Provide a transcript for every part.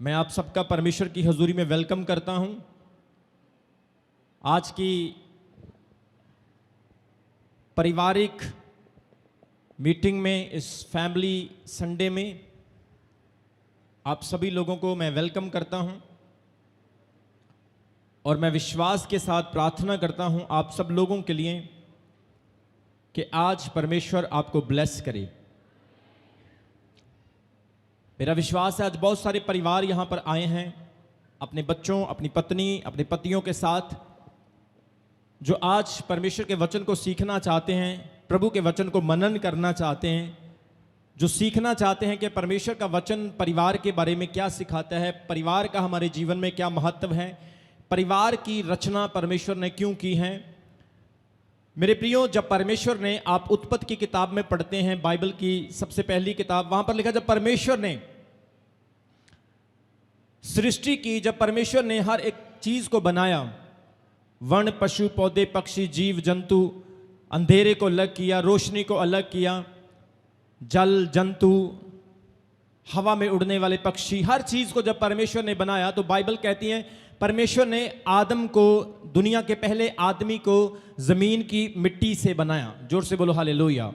मैं आप सबका परमेश्वर की हजूरी में वेलकम करता हूं। आज की पारिवारिक मीटिंग में, इस फैमिली संडे में आप सभी लोगों को मैं वेलकम करता हूं और मैं विश्वास के साथ प्रार्थना करता हूं आप सब लोगों के लिए कि आज परमेश्वर आपको ब्लेस करे। मेरा विश्वास है आज बहुत सारे परिवार यहाँ पर आए हैं अपने बच्चों, अपनी पत्नी, अपने पतियों के साथ, जो आज परमेश्वर के वचन को सीखना चाहते हैं, प्रभु के वचन को मनन करना चाहते हैं, जो सीखना चाहते हैं कि परमेश्वर का वचन परिवार के बारे में क्या सिखाता है, परिवार का हमारे जीवन में क्या महत्व है, परिवार की रचना परमेश्वर ने क्यों की है। मेरे प्रियो, जब परमेश्वर ने, आप उत्पत्ति की किताब में पढ़ते हैं, बाइबल की सबसे पहली किताब, वहां पर लिखा जब परमेश्वर ने सृष्टि की, जब परमेश्वर ने हर एक चीज को बनाया, वन, पशु, पौधे, पक्षी, जीव जंतु, अंधेरे को अलग किया, रोशनी को अलग किया, जल जंतु, हवा में उड़ने वाले पक्षी, हर चीज को जब परमेश्वर ने बनाया तो बाइबल कहती है परमेश्वर ने आदम को, दुनिया के पहले आदमी को जमीन की मिट्टी से बनाया। जोर से बोलो हालेलुया।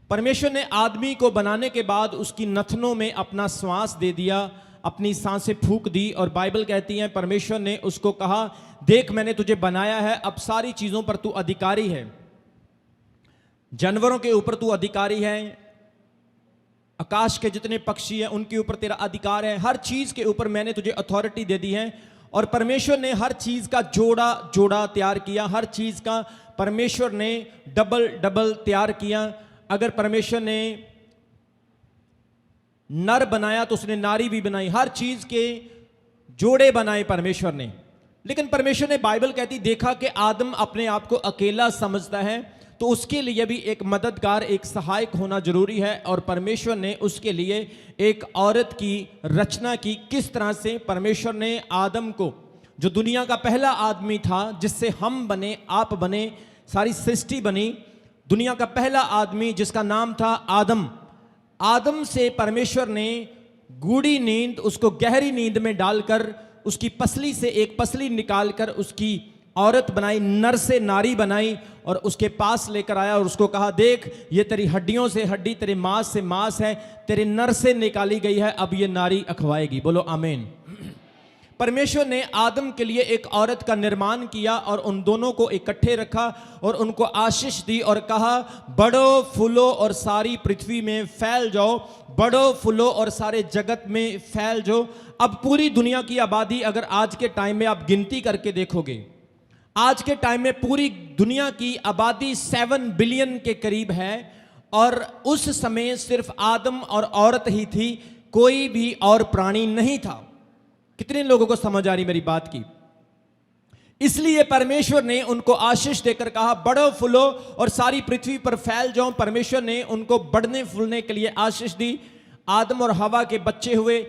परमेश्वर ने आदमी को बनाने के बाद उसकी नथनों में अपना श्वास दे दिया, अपनी सांसें फूंक दी, और बाइबल कहती है परमेश्वर ने उसको कहा, देख मैंने तुझे बनाया है, अब सारी चीजों पर तू अधिकारी है, जानवरों के ऊपर तू अधिकारी है, आकाश के जितने पक्षी हैं उनके ऊपर तेरा अधिकार है, हर चीज के ऊपर मैंने तुझे अथॉरिटी दे दी है। और परमेश्वर ने हर चीज का जोड़ा जोड़ा तैयार किया, हर चीज का परमेश्वर ने डबल डबल तैयार किया। अगर परमेश्वर ने नर बनाया तो उसने नारी भी बनाई, हर चीज के जोड़े बनाए परमेश्वर ने। लेकिन परमेश्वर ने, बाइबल कहती, देखा कि आदम अपने आप को अकेला समझता है, तो उसके लिए भी एक मददगार, एक सहायक होना जरूरी है। और परमेश्वर ने उसके लिए एक औरत की रचना की। किस तरह से? परमेश्वर ने आदम को, जो दुनिया का पहला आदमी था, जिससे हम बने, आप बने, सारी सृष्टि बनी, दुनिया का पहला आदमी जिसका नाम था आदम, आदम से परमेश्वर ने गूढ़ी नींद, उसको गहरी नींद में डालकर उसकी पसली से एक पसली निकालकर उसकी औरत बनाई, नर से नारी बनाई, और उसके पास लेकर आया और उसको कहा, देख ये तेरी हड्डियों से हड्डी, तेरे मांस से मांस है, तेरे नर से निकाली गई है, अब ये नारी अखवाएगी। बोलो आमीन। परमेश्वर ने आदम के लिए एक औरत का निर्माण किया और उन दोनों को इकट्ठे रखा और उनको आशीष दी और कहा, बढ़ो फूलो और सारी पृथ्वी में फैल जाओ, बढ़ो फूलो और सारे जगत में फैल जाओ। अब पूरी दुनिया की आबादी, अगर आज के टाइम में आप गिनती करके देखोगे, आज के टाइम में पूरी दुनिया की आबादी 7 बिलियन के करीब है, और उस समय सिर्फ आदम और औरत ही थी, कोई भी और प्राणी नहीं था। कितने लोगों को समझ आ रही मेरी बात की? इसलिए परमेश्वर ने उनको आशीष देकर कहा, बढ़ो फूलो और सारी पृथ्वी पर फैल जाओ। परमेश्वर ने उनको बढ़ने फूलने के लिए आशीष दी। आदम और हवा के बच्चे हुए,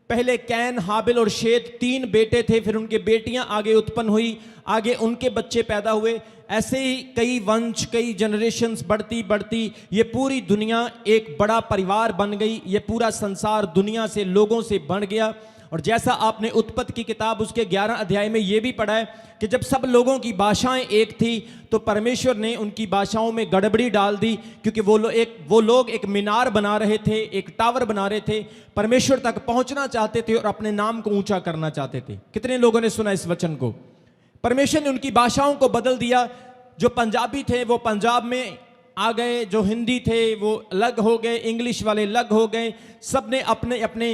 पहले कैन, हाबिल और शेत, 3 बेटे थे, फिर उनके बेटियां आगे उत्पन्न हुई, आगे उनके बच्चे पैदा हुए। ऐसे ही कई वंश, कई जनरेशन्स बढ़ती बढ़ती ये पूरी दुनिया एक बड़ा परिवार बन गई। ये पूरा संसार दुनिया से, लोगों से बन गया। और जैसा आपने उत्पत्ति की किताब उसके 11 अध्याय में ये भी पढ़ा है कि जब सब लोगों की भाषाएं एक थी तो परमेश्वर ने उनकी भाषाओं में गड़बड़ी डाल दी, क्योंकि वो लोग एक मीनार बना रहे थे, एक टावर बना रहे थे, परमेश्वर तक पहुंचना चाहते थे और अपने नाम को ऊंचा करना चाहते थे। कितने लोगों ने सुना इस वचन को? परमेश्वर ने उनकी भाषाओं को बदल दिया। जो पंजाबी थे वो पंजाब में आ गए, जो हिंदी थे वो अलग हो गए, इंग्लिश वाले अलग हो गए, सबने अपने अपने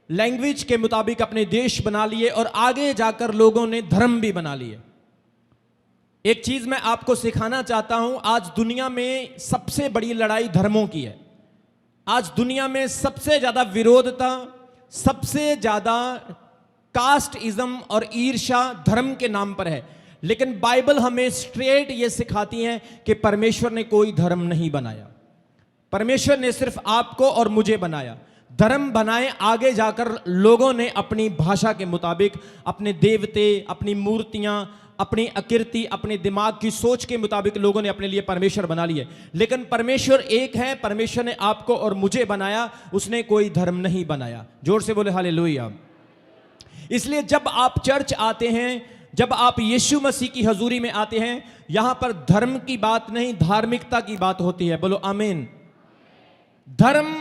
लैंग्वेज के मुताबिक अपने देश बना लिए, और आगे जाकर लोगों ने धर्म भी बना लिए। एक चीज मैं आपको सिखाना चाहता हूं, आज दुनिया में सबसे बड़ी लड़ाई धर्मों की है। आज दुनिया में सबसे ज्यादा विरोधता, सबसे ज्यादा कास्टिज्म और ईर्ष्या धर्म के नाम पर है। लेकिन बाइबल हमें स्ट्रेट ये सिखाती है कि परमेश्वर ने कोई धर्म नहीं बनाया, परमेश्वर ने सिर्फ आपको और मुझे बनाया। धर्म बनाए आगे जाकर लोगों ने अपनी भाषा के मुताबिक अपने देवते, अपनी मूर्तियां, अपनी आकृति, अपने दिमाग की सोच के मुताबिक लोगों ने अपने लिए परमेश्वर बना लिए। लेकिन परमेश्वर एक है, परमेश्वर ने आपको और मुझे बनाया, उसने कोई धर्म नहीं बनाया। जोर से बोले हालेलुया। इसलिए जब आप चर्च आते हैं, जब आप यीशु मसीह की हजूरी में आते हैं, यहां पर धर्म की बात नहीं, धार्मिकता की बात होती है। बोलो आमीन। धर्म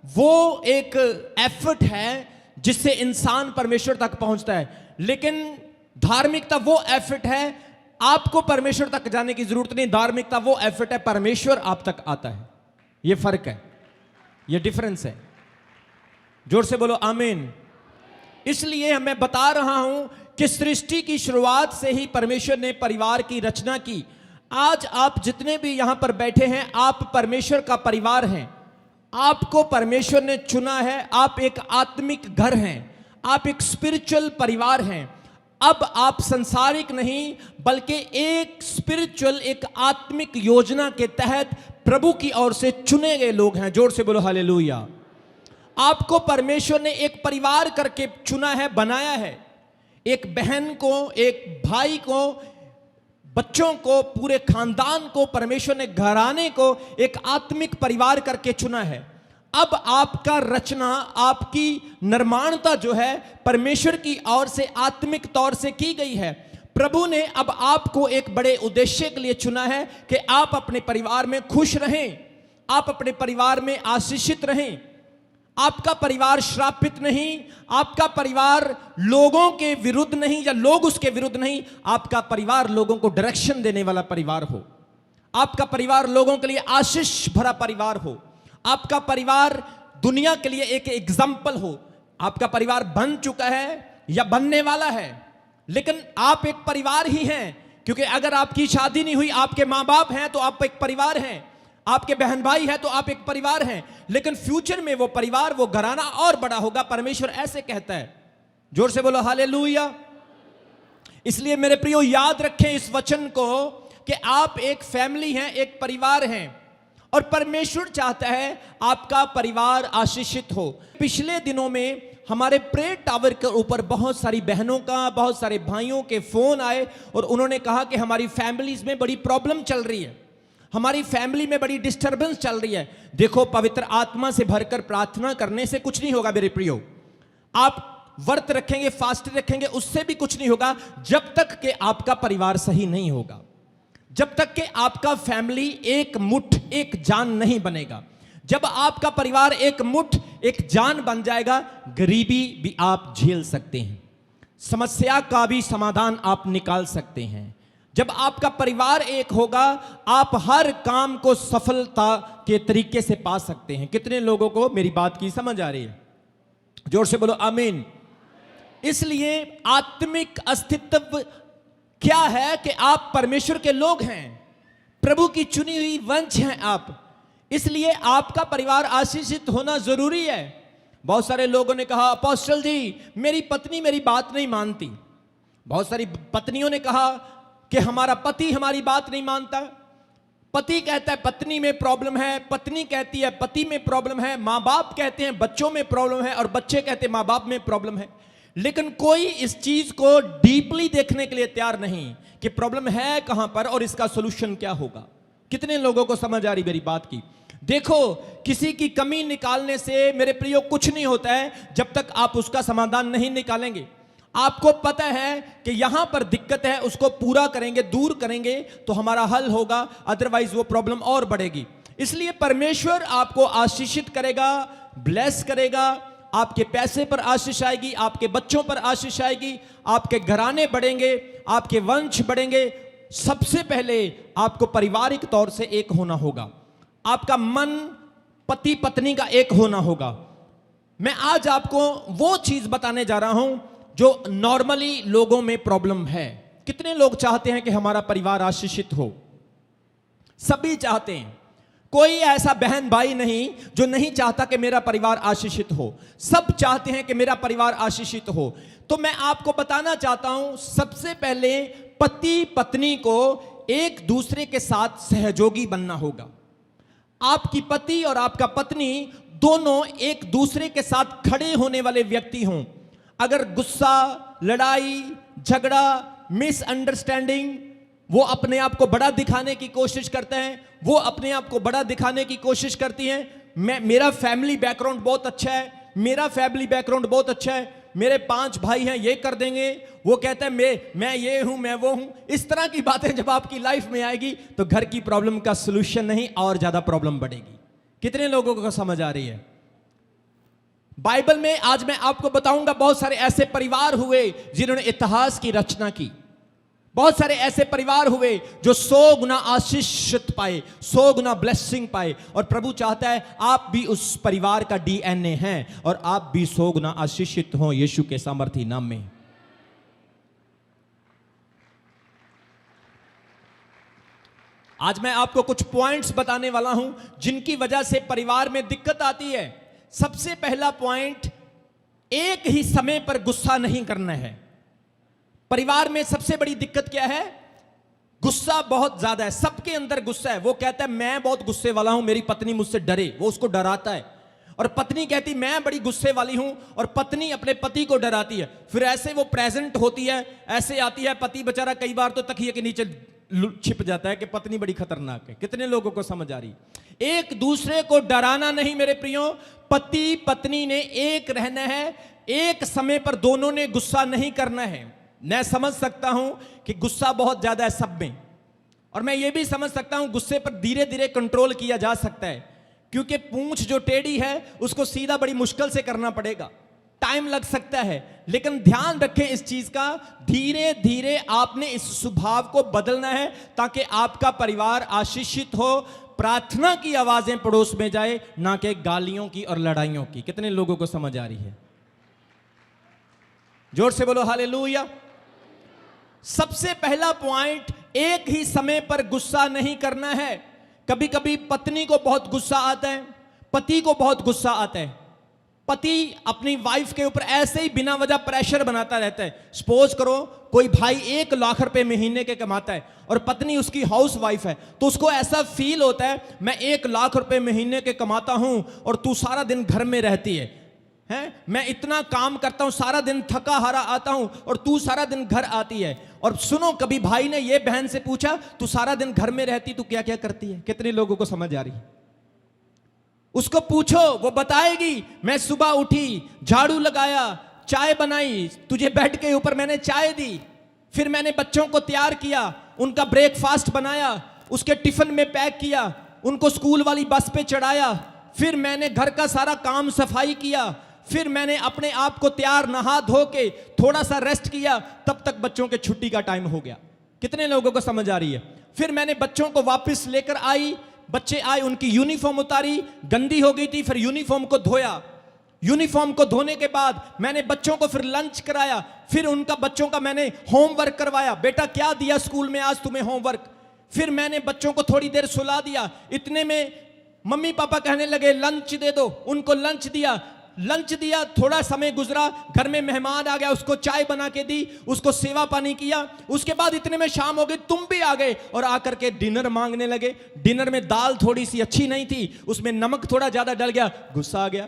वो एक एफर्ट है जिससे इंसान परमेश्वर तक पहुंचता है, लेकिन धार्मिकता वो एफर्ट है, आपको परमेश्वर तक जाने की जरूरत नहीं। धार्मिकता वो एफर्ट है, परमेश्वर आप तक आता है। ये फर्क है, ये डिफरेंस है। जोर से बोलो आमीन। इसलिए मैं बता रहा हूं कि सृष्टि की शुरुआत से ही परमेश्वर ने परिवार की रचना की। आज आप जितने भी यहां पर बैठे हैं, आप परमेश्वर का परिवार हैं। आपको परमेश्वर ने चुना है, आप एक आत्मिक घर हैं, आप एक स्पिरिचुअल परिवार हैं। अब आप संसारिक नहीं, बल्कि एक स्पिरिचुअल, एक आत्मिक योजना के तहत प्रभु की ओर से चुने गए लोग हैं। जोर से बोलो हालेलुया। आपको परमेश्वर ने एक परिवार करके चुना है, बनाया है। एक बहन को, एक भाई को, बच्चों को, पूरे खानदान को, परमेश्वर ने घराने को एक आत्मिक परिवार करके चुना है। अब आपका रचना, आपकी निर्माणता जो है परमेश्वर की ओर से आत्मिक तौर से की गई है। प्रभु ने अब आपको एक बड़े उद्देश्य के लिए चुना है कि आप अपने परिवार में खुश रहें, आप अपने परिवार में आशीषित रहें। आपका परिवार श्रापित नहीं, आपका परिवार लोगों के विरुद्ध नहीं या लोग उसके विरुद्ध नहीं। आपका परिवार लोगों को डायरेक्शन देने वाला परिवार हो। आपका परिवार लोगों के लिए आशीष भरा परिवार हो। आपका परिवार दुनिया के लिए एक एग्जाम्पल हो। आपका परिवार बन चुका है या बनने वाला है, लेकिन आप एक परिवार ही हैं, क्योंकि अगर आपकी शादी नहीं हुई, आपके माँ बाप हैं तो आप एक परिवार हैं, आपके बहन भाई है तो आप एक परिवार हैं। लेकिन फ्यूचर में वो परिवार, वो घराना और बड़ा होगा। परमेश्वर ऐसे कहता है। जोर से बोलो हालेलुया। इसलिए मेरे प्रियो, याद रखें इस वचन को कि आप एक फैमिली हैं, एक परिवार हैं, और परमेश्वर चाहता है आपका परिवार आशीषित हो। पिछले दिनों में हमारे प्रेयर टावर के ऊपर बहुत सारी बहनों का, बहुत सारे भाइयों के फोन आए और उन्होंने कहा कि हमारी फैमिलीज में बड़ी प्रॉब्लम चल रही है, हमारी फैमिली में बड़ी डिस्टर्बेंस चल रही है। देखो, पवित्र आत्मा से भरकर प्रार्थना करने से कुछ नहीं होगा मेरे प्रियो। आप व्रत रखेंगे, फास्ट रखेंगे, उससे भी कुछ नहीं होगा, जब तक कि आपका परिवार सही नहीं होगा, जब तक कि आपका फैमिली एक मुट्ठ, एक जान नहीं बनेगा। जब आपका परिवार एक मुट्ठ, एक जान बन जाएगा, गरीबी भी आप झेल सकते हैं, समस्या का भी समाधान आप निकाल सकते हैं। जब आपका परिवार एक होगा, आप हर काम को सफलता के तरीके से पा सकते हैं। कितने लोगों को मेरी बात की समझ आ रही है? जोर से बोलो आमीन। इसलिए आत्मिक अस्तित्व क्या है कि आप परमेश्वर के लोग हैं, प्रभु की चुनी हुई वंश हैं आप। इसलिए आपका परिवार आशीषित होना जरूरी है। बहुत सारे लोगों ने कहा, अपोस्टल जी मेरी पत्नी मेरी बात नहीं मानती। बहुत सारी पत्नियों ने कहा कि हमारा पति हमारी बात नहीं मानता। पति कहता है पत्नी में प्रॉब्लम है, पत्नी कहती है पति में प्रॉब्लम है, माँ बाप कहते हैं बच्चों में प्रॉब्लम है, और बच्चे कहते हैं माँ बाप में प्रॉब्लम है। लेकिन कोई इस चीज को डीपली देखने के लिए तैयार नहीं कि प्रॉब्लम है कहां पर और इसका सॉल्यूशन क्या होगा। कितने लोगों को समझ आ रही मेरी बात की? देखो, किसी की कमी निकालने से मेरे प्रियो कुछ नहीं होता है जब तक आप उसका समाधान नहीं निकालेंगे। आपको पता है कि यहां पर दिक्कत है, उसको पूरा करेंगे, दूर करेंगे तो हमारा हल होगा, अदरवाइज वो प्रॉब्लम और बढ़ेगी। इसलिए परमेश्वर आपको आशीषित करेगा, ब्लेस करेगा। आपके पैसे पर आशीष आएगी, आपके बच्चों पर आशीष आएगी, आपके घराने बढ़ेंगे, आपके वंश बढ़ेंगे। सबसे पहले आपको पारिवारिक तौर से एक होना होगा, आपका मन पति पत्नी का एक होना होगा। मैं आज आपको वो चीज बताने जा रहा हूं जो नॉर्मली लोगों में प्रॉब्लम है। कितने लोग चाहते हैं कि हमारा परिवार आशीषित हो? सभी चाहते हैं। कोई ऐसा बहन भाई नहीं जो नहीं चाहता कि मेरा परिवार आशीषित हो। सब चाहते हैं कि मेरा परिवार आशीषित हो। तो मैं आपको बताना चाहता हूं, सबसे पहले पति पत्नी को एक दूसरे के साथ सहयोगी बनना होगा। आपकी पति और आपका पत्नी दोनों एक दूसरे के साथ खड़े होने वाले व्यक्ति हों। अगर गुस्सा, लड़ाई, झगड़ा, मिसअंडरस्टैंडिंग, वो अपने आप को बड़ा दिखाने की कोशिश करते हैं, वो अपने आप को बड़ा दिखाने की कोशिश करती हैं। मेरा फैमिली बैकग्राउंड बहुत अच्छा है, मेरा फैमिली बैकग्राउंड बहुत अच्छा है, मेरे 5 भाई हैं, ये कर देंगे, वो कहते हैं मैं ये हूं, मैं वो हूं। इस तरह की बातें जब आपकी लाइफ में आएगी तो घर की प्रॉब्लम का सलूशन नहीं और ज्यादा प्रॉब्लम बढ़ेगी। कितने लोगों को समझ आ रही है? बाइबल में आज मैं आपको बताऊंगा बहुत सारे ऐसे परिवार हुए जिन्होंने इतिहास की रचना की। बहुत सारे ऐसे परिवार हुए जो 100 गुना आशीषित पाए, 100 गुना ब्लेसिंग पाए। और प्रभु चाहता है आप भी उस परिवार का डीएनए हैं और आप भी 100 गुना आशीषित हों यीशु के सामर्थी नाम में। आज मैं आपको कुछ पॉइंट्स बताने वाला हूं जिनकी वजह से परिवार में दिक्कत आती है। सबसे पहला पॉइंट, एक ही समय पर गुस्सा नहीं करना है। परिवार में सबसे बड़ी दिक्कत क्या है? गुस्सा बहुत ज्यादा है, सबके अंदर गुस्सा है। वो कहता है मैं बहुत गुस्से वाला हूं, मेरी पत्नी मुझसे डरे, वो उसको डराता है। और पत्नी कहती मैं बड़ी गुस्से वाली हूं और पत्नी अपने पति को डराती है। फिर ऐसे वो प्रेजेंट होती है, ऐसे आती है, पति बेचारा कई बार तो तकिए के नीचे छिप जाता है कि पत्नी बड़ी खतरनाक है। कितने लोगों को समझ आ रही? एक दूसरे को डराना नहीं मेरे प्रियो, पति पत्नी ने एक रहना है, एक समय पर दोनों ने गुस्सा नहीं करना है। मैं समझ सकता हूं कि गुस्सा बहुत ज्यादा है सब में, और मैं ये भी समझ सकता हूं गुस्से पर धीरे धीरे कंट्रोल किया जा सकता है, क्योंकि पूंछ जो टेढ़ी है उसको सीधा बड़ी मुश्किल से करना पड़ेगा, टाइम लग सकता है। लेकिन ध्यान रखें इस चीज का, धीरे धीरे आपने इस स्वभाव को बदलना है ताकि आपका परिवार आशीषित हो, प्रार्थना की आवाजें पड़ोस में जाए, ना कि गालियों की और लड़ाइयों की। कितने लोगों को समझ आ रही है? जोर से बोलो हालेलुया। सबसे पहला पॉइंट, एक ही समय पर गुस्सा नहीं करना है। कभी कभी पत्नी को बहुत गुस्सा आता है, पति को बहुत गुस्सा आता है। पति अपनी वाइफ के ऊपर ऐसे ही बिना वजह प्रेशर बनाता रहता है। सपोज करो कोई भाई 1 लाख रुपए महीने के कमाता है और पत्नी उसकी हाउस वाइफ है, तो उसको ऐसा फील होता है मैं 1 लाख रुपए महीने के कमाता हूं और तू सारा दिन घर में रहती है, मैं इतना काम करता हूं, सारा दिन थका हारा आता हूं और तू सारा दिन घर आती है। और सुनो, कभी भाई ने ये बहन से पूछा तू सारा दिन घर में रहती, तू क्या क्या करती है? कितने लोगों को समझ आ रही है? उसको पूछो, वो बताएगी मैं सुबह उठी, झाड़ू लगाया, चाय बनाई, तुझे बेड के ऊपर मैंने चाय दी, फिर मैंने बच्चों को तैयार किया, उनका ब्रेकफास्ट बनाया, उसके टिफिन में पैक किया, उनको स्कूल वाली बस पे चढ़ाया, फिर मैंने घर का सारा काम सफाई किया, फिर मैंने अपने आप को तैयार नहा धो के थोड़ा सा रेस्ट किया, तब तक बच्चों के छुट्टी का टाइम हो गया। कितने लोगों को समझ आ रही है? फिर मैंने बच्चों को वापस लेकर आई, बच्चे आए, उनकी यूनिफॉर्म उतारी, गंदी हो गई थी, फिर यूनिफॉर्म को धोया, यूनिफॉर्म को धोने के बाद मैंने बच्चों को फिर लंच कराया, फिर उनका बच्चों का मैंने होमवर्क करवाया, बेटा क्या दिया स्कूल में आज तुम्हें होमवर्क, फिर मैंने बच्चों को थोड़ी देर सुला दिया। इतने में मम्मी पापा कहने लगे लंच दे दो, उनको लंच दिया, थोड़ा समय गुजरा, घर में मेहमान आ गया, उसको चाय बना के दी, उसको सेवा पानी किया, उसके बाद इतने में शाम हो गई, तुम भी आ गए और आकर के डिनर मांगने लगे। डिनर में दाल थोड़ी सी अच्छी नहीं थी, उसमें नमक थोड़ा ज्यादा डल गया, गुस्सा आ गया,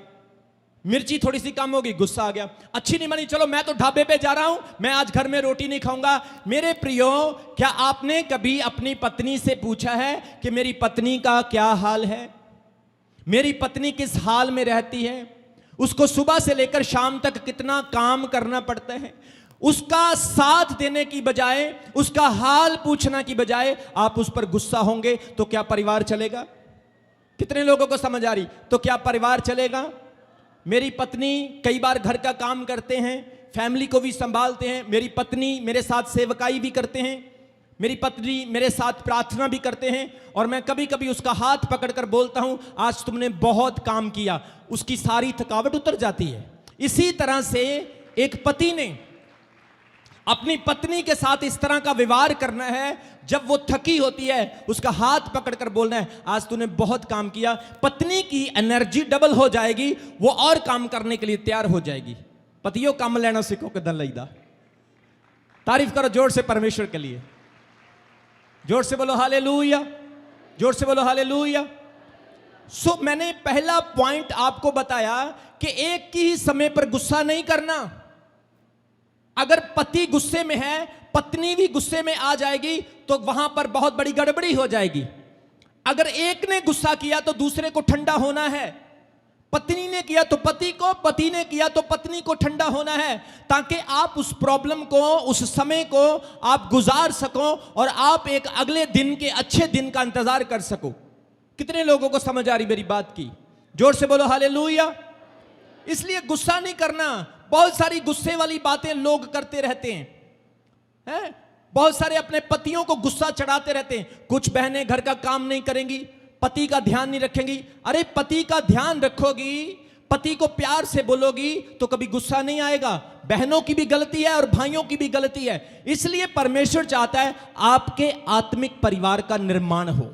मिर्ची थोड़ी सी कम होगी, गुस्सा आ गया, अच्छी नहीं बनी, चलो मैं तो ढाबे पे जा रहा हूं, मैं आज घर में रोटी नहीं खाऊंगा। मेरे प्रियो, क्या आपने कभी अपनी पत्नी से पूछा है कि मेरी पत्नी का क्या हाल है, मेरी पत्नी किस हाल में रहती है, उसको सुबह से लेकर शाम तक कितना काम करना पड़ता है? उसका साथ देने की बजाय, उसका हाल पूछना की बजाय आप उस पर गुस्सा होंगे तो क्या परिवार चलेगा? कितने लोगों को समझ आ रही? तो क्या परिवार चलेगा? मेरी पत्नी कई बार घर का काम करते हैं, फैमिली को भी संभालते हैं, मेरी पत्नी मेरे साथ सेवकाई भी करते हैं, मेरी पत्नी मेरे साथ प्रार्थना भी करते हैं, और मैं कभी कभी उसका हाथ पकड़कर बोलता हूं आज तुमने बहुत काम किया, उसकी सारी थकावट उतर जाती है। इसी तरह से एक पति ने अपनी पत्नी के साथ इस तरह का व्यवहार करना है, जब वो थकी होती है उसका हाथ पकड़कर बोलना है आज तूने बहुत काम किया। पत्नी की एनर्जी डबल हो जाएगी, वो और काम करने के लिए तैयार हो जाएगी। पतियों काम लेना सीखो किधर लईदा। तारीफ करो जोर से परमेश्वर के लिए, जोर से बोलो हालेलुया, जोर से बोलो हालेलुया। सो मैंने पहला पॉइंट आपको बताया कि एक ही समय पर गुस्सा नहीं करना। अगर पति गुस्से में है, पत्नी भी गुस्से में आ जाएगी तो वहां पर बहुत बड़ी गड़बड़ी हो जाएगी। अगर एक ने गुस्सा किया तो दूसरे को ठंडा होना है, पत्नी ने किया तो पति को, पति ने किया तो पत्नी को ठंडा होना है, ताकि आप उस प्रॉब्लम को, उस समय को आप गुजार सको और आप एक अगले दिन के अच्छे दिन का इंतजार कर सको। कितने लोगों को समझ आ रही मेरी बात की? जोर से बोलो हालेलुया। इसलिए गुस्सा नहीं करना। बहुत सारी गुस्से वाली बातें लोग करते रहते हैं, बहुत सारे अपने पतियों को गुस्सा चढ़ाते रहते हैं। कुछ बहनें घर का काम नहीं करेंगी, पति का ध्यान नहीं रखेंगी। अरे पति का ध्यान रखोगी, पति को प्यार से बोलोगी तो कभी गुस्सा नहीं आएगा। बहनों की भी गलती है और भाइयों की भी गलती है। इसलिए परमेश्वर चाहता है आपके आत्मिक परिवार का निर्माण हो,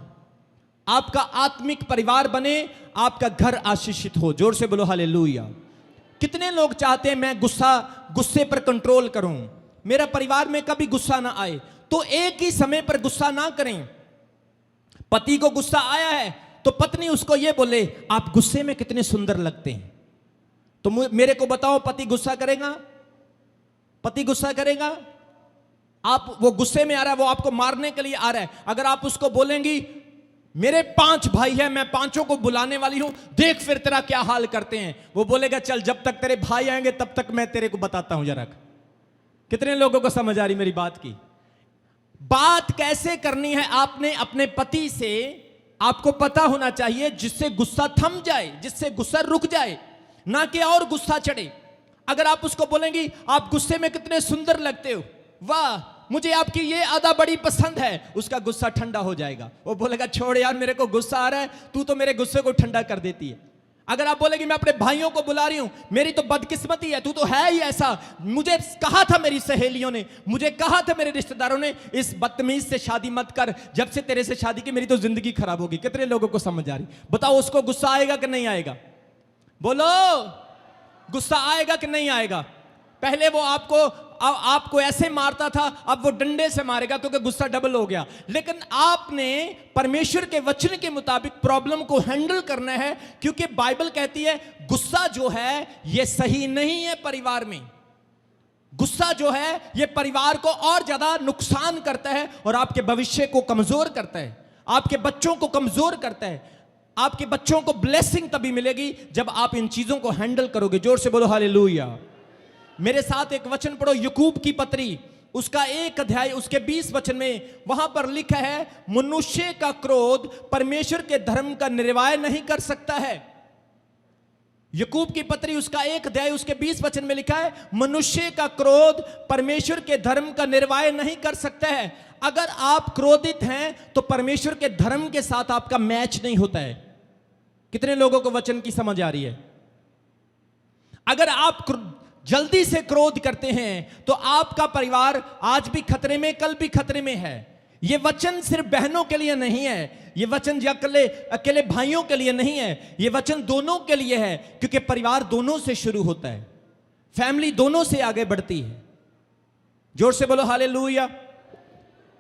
आपका आत्मिक परिवार बने, आपका घर आशीषित हो। जोर से बोलो हालेलुया। कितने लोग चाहते हैं मैं गुस्से पर कंट्रोल करूं, मेरा परिवार में कभी गुस्सा ना आए? तो एक ही समय पर गुस्सा ना करें। पति को गुस्सा आया है तो पत्नी उसको यह बोले, आप गुस्से में कितने सुंदर लगते हैं। तो मेरे को बताओ, पति गुस्सा करेगा? पति गुस्सा करेगा? आप, वो गुस्से में आ रहा है, वो आपको मारने के लिए आ रहा है। अगर आप उसको बोलेंगी मेरे 5 भाई हैं, मैं 5 को बुलाने वाली हूं, देख फिर तेरा क्या हाल करते हैं, वो बोलेगा चल जब तक तेरे भाई आएंगे तब तक मैं तेरे को बताता हूं जरा। कितने लोगों को समझ आ रही मेरी बात की? बात कैसे करनी है आपने अपने पति से, आपको पता होना चाहिए, जिससे गुस्सा थम जाए, जिससे गुस्सा रुक जाए, ना कि और गुस्सा चढ़े। अगर आप उसको बोलेंगी आप गुस्से में कितने सुंदर लगते हो, वाह मुझे आपकी ये अदा बड़ी पसंद है, उसका गुस्सा ठंडा हो जाएगा। वो बोलेगा छोड़ यार मेरे को गुस्सा आ रहा है, तू तो मेरे गुस्से को ठंडा कर देती है। अगर आप बोलेगी मैं अपने भाइयों को बुला रही हूं, मेरी तो बदकिस्मती है, तू तो है ही ऐसा, मुझे कहा था मेरी सहेलियों ने, मुझे कहा था मेरे रिश्तेदारों ने, इस बदतमीज से शादी मत कर, जब से तेरे से शादी की मेरी तो जिंदगी खराब होगी। कितने लोगों को समझ आ रही? बताओ उसको गुस्सा आएगा कि नहीं आएगा? बोलो, गुस्सा आएगा कि नहीं आएगा? पहले वो आपको ऐसे मारता था, अब वो डंडे से मारेगा क्योंकि गुस्सा डबल हो गया। लेकिन आपने परमेश्वर के वचन के मुताबिक प्रॉब्लम को हैंडल करना है, क्योंकि बाइबल कहती है गुस्सा जो है ये सही नहीं है परिवार में। गुस्सा जो है ये परिवार को और ज्यादा नुकसान करता है और आपके भविष्य को कमजोर करता है, आपके बच्चों को कमजोर करता है। आपके बच्चों को ब्लेसिंग तभी मिलेगी जब आप इन चीजों को हैंडल करोगे। जोर से बोलो हालेलुया। मेरे साथ एक वचन पढ़ो, याकूब की पत्री, उसका 1 अध्याय उसके 20 वचन में, वहां पर लिखा है मनुष्य का क्रोध परमेश्वर के धर्म का निर्वाह नहीं कर सकता है। याकूब की पत्री उसका 1 अध्याय उसके 20 वचन में लिखा है मनुष्य का क्रोध परमेश्वर के धर्म का निर्वाह नहीं कर सकता है। अगर आप क्रोधित हैं तो परमेश्वर के धर्म के साथ आपका मैच नहीं होता है। कितने लोगों को वचन की समझ आ रही है? अगर आप जल्दी से क्रोध करते हैं तो आपका परिवार आज भी खतरे में, कल भी खतरे में है। यह वचन सिर्फ बहनों के लिए नहीं है, यह वचन अकेले भाइयों के लिए नहीं है, यह वचन दोनों के लिए है, क्योंकि परिवार दोनों से शुरू होता है, फैमिली दोनों से आगे बढ़ती है। जोर से बोलो हालेलुया।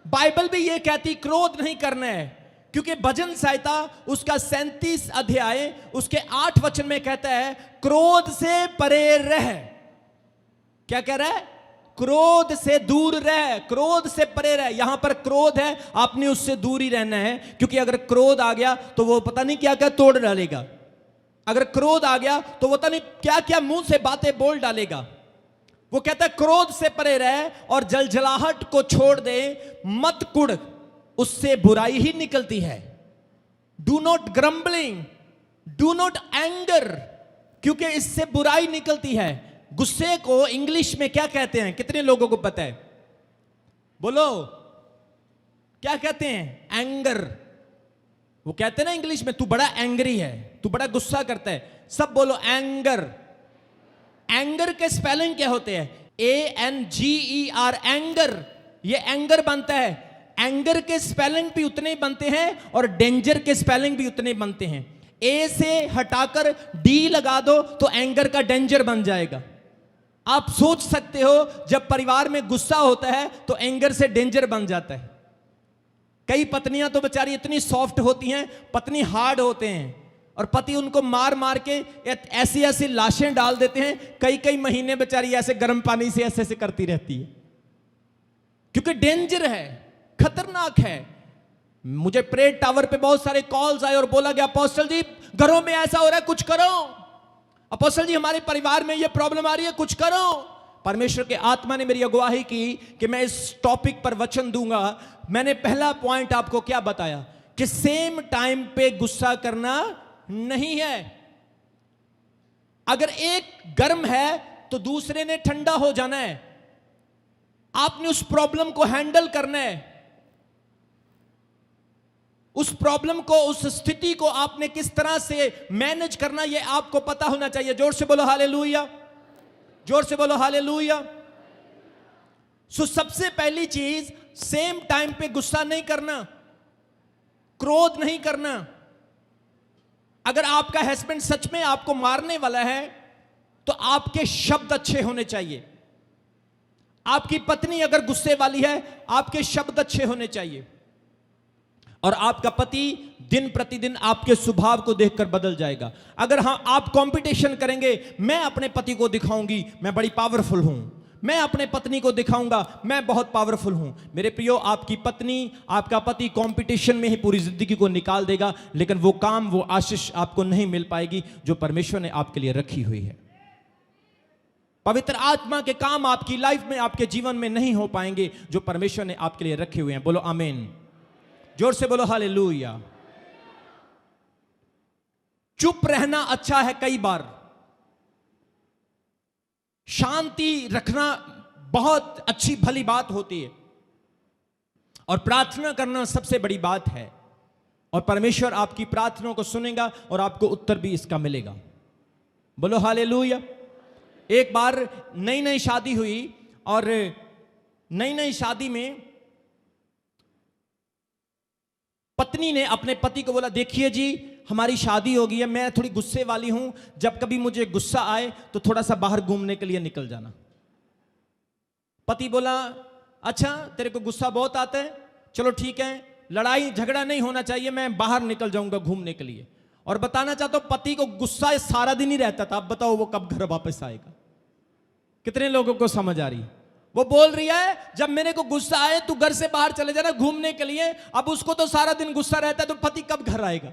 बाइबल भी यह कहती क्रोध नहीं करना है, क्योंकि भजन संहिता उसका 37 अध्याय उसके 8 वचन में कहता है क्रोध से परे रह। क्या कह रहा है? क्रोध से दूर रह, क्रोध से परे रह। यहां पर क्रोध है, आपने उससे दूर ही रहना है, क्योंकि अगर क्रोध आ गया तो वो पता नहीं क्या क्या तोड़ डालेगा। अगर क्रोध आ गया तो वो पता नहीं क्या क्या मुंह से बातें बोल डालेगा। वो कहता है क्रोध से परे रह और जलजलाहट को छोड़ दे, मत कुड़, उससे बुराई ही निकलती है। Do not grumbling, do not anger, क्योंकि इससे बुराई निकलती है। गुस्से को इंग्लिश में क्या कहते हैं? कितने लोगों को पता है? बोलो, क्या कहते हैं? एंगर। वो कहते हैं ना इंग्लिश में तू बड़ा एंग्री है, तू बड़ा गुस्सा करता है। सब बोलो एंगर। एंगर के स्पेलिंग क्या होते हैं? ANGER, anger. ये एंगर बनता है। एंगर के स्पेलिंग भी उतने ही बनते हैं और डेंजर के स्पेलिंग भी उतने ही बनते हैं। ए से हटाकर डी लगा दो तो एंगर का डेंजर बन जाएगा। आप सोच सकते हो जब परिवार में गुस्सा होता है तो एंगर से डेंजर बन जाता है। कई पत्नियां तो बेचारी इतनी सॉफ्ट होती हैं, पत्नी हार्ड होते हैं, और पति उनको मार मार के ऐसी ऐसी लाशें डाल देते हैं, कई कई महीने बेचारी ऐसे गर्म पानी से ऐसे ऐसे करती रहती है, क्योंकि डेंजर है, खतरनाक है। मुझे प्रेयर टावर पे बहुत सारे कॉल्स आए और बोला गया अपोस्टल जी घरों में ऐसा हो रहा है, कुछ करो। अपोस्टल जी हमारे परिवार में ये प्रॉब्लम आ रही है, कुछ करो। परमेश्वर के आत्मा ने मेरी अगुवाई की कि मैं इस टॉपिक पर वचन दूंगा। मैंने पहला पॉइंट आपको क्या बताया कि सेम टाइम पे गुस्सा करना नहीं है। अगर एक गर्म है तो दूसरे ने ठंडा हो जाना है। आपने उस प्रॉब्लम को हैंडल करना है, उस प्रॉब्लम को, उस स्थिति को आपने किस तरह से मैनेज करना, यह आपको पता होना चाहिए। जोर से बोलो हालेलुया, जोर से बोलो हालेलुया। सो सबसे पहली चीज, सेम टाइम पे गुस्सा नहीं करना, क्रोध नहीं करना। अगर आपका हस्बैंड सच में आपको मारने वाला है तो आपके शब्द अच्छे होने चाहिए। आपकी पत्नी अगर गुस्से वाली है, आपके शब्द अच्छे होने चाहिए। और आपका पति दिन प्रतिदिन आपके स्वभाव को देखकर बदल जाएगा। अगर हाँ आप कंपटीशन करेंगे, मैं अपने पति को दिखाऊंगी मैं बड़ी पावरफुल हूं, मैं अपने पत्नी को दिखाऊंगा मैं बहुत पावरफुल हूं। मेरे प्रियो, आपकी पत्नी, आपका पति कंपटीशन में ही पूरी जिंदगी को निकाल देगा, लेकिन वो काम, वो आशीष आपको नहीं मिल पाएगी जो परमेश्वर ने आपके लिए रखी हुई है। पवित्र आत्मा के काम आपकी लाइफ में, आपके जीवन में नहीं हो पाएंगे जो परमेश्वर ने आपके लिए रखे हुए हैं। बोलो आमीन, जोर से बोलो हालेलुया। चुप रहना अच्छा है, कई बार शांति रखना बहुत अच्छी भली बात होती है, और प्रार्थना करना सबसे बड़ी बात है, और परमेश्वर आपकी प्रार्थनाओं को सुनेगा और आपको उत्तर भी इसका मिलेगा। बोलो हालेलुया। एक बार नई नई शादी हुई, और नई नई शादी में पत्नी ने अपने पति को बोला, देखिए जी हमारी शादी हो गई है, मैं थोड़ी गुस्से वाली हूं, जब कभी मुझे गुस्सा आए तो थोड़ा सा बाहर घूमने के लिए निकल जाना। पति बोला, अच्छा तेरे को गुस्सा बहुत आता है, चलो ठीक है, लड़ाई झगड़ा नहीं होना चाहिए, मैं बाहर निकल जाऊंगा घूमने के लिए। और बताना चाहता हूं, पति को गुस्सा सारा दिन ही रहता था। अब बताओ वो कब घर वापस आएगा? कितने लोगों को समझ आ रही? वो बोल रही है, जब मेरे को गुस्सा आए तू घर से बाहर चले जाना घूमने के लिए। अब उसको तो सारा दिन गुस्सा रहता है, तो पति कब घर आएगा?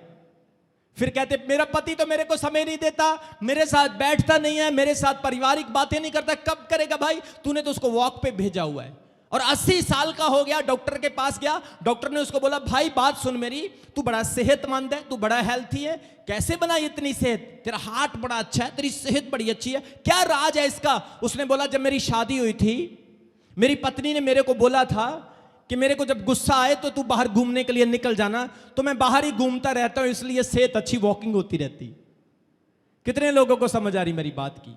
फिर कहते मेरा पति तो मेरे को समय नहीं देता, मेरे साथ बैठता नहीं है, मेरे साथ पारिवारिक बातें नहीं करता। कब करेगा भाई? तूने तो उसको वॉक पे भेजा हुआ है। और 80 साल का हो गया, डॉक्टर के पास गया, डॉक्टर ने उसको बोला, भाई बात सुन मेरी, तू बड़ा सेहतमंद है, तू बड़ा हेल्थी है, कैसे बना इतनी सेहत? तेरा हार्ट बड़ा अच्छा है, तेरी सेहत बड़ी अच्छी है, क्या राज है इसका? उसने बोला, जब मेरी शादी हुई थी मेरी पत्नी ने मेरे को बोला था कि मेरे को जब गुस्सा आए तो तू बाहर घूमने के लिए निकल जाना, तो मैं बाहर ही घूमता रहता हूं, इसलिए सेहत अच्छी, वॉकिंग होती रहती। कितने लोगों को समझ आ रही मेरी बात की?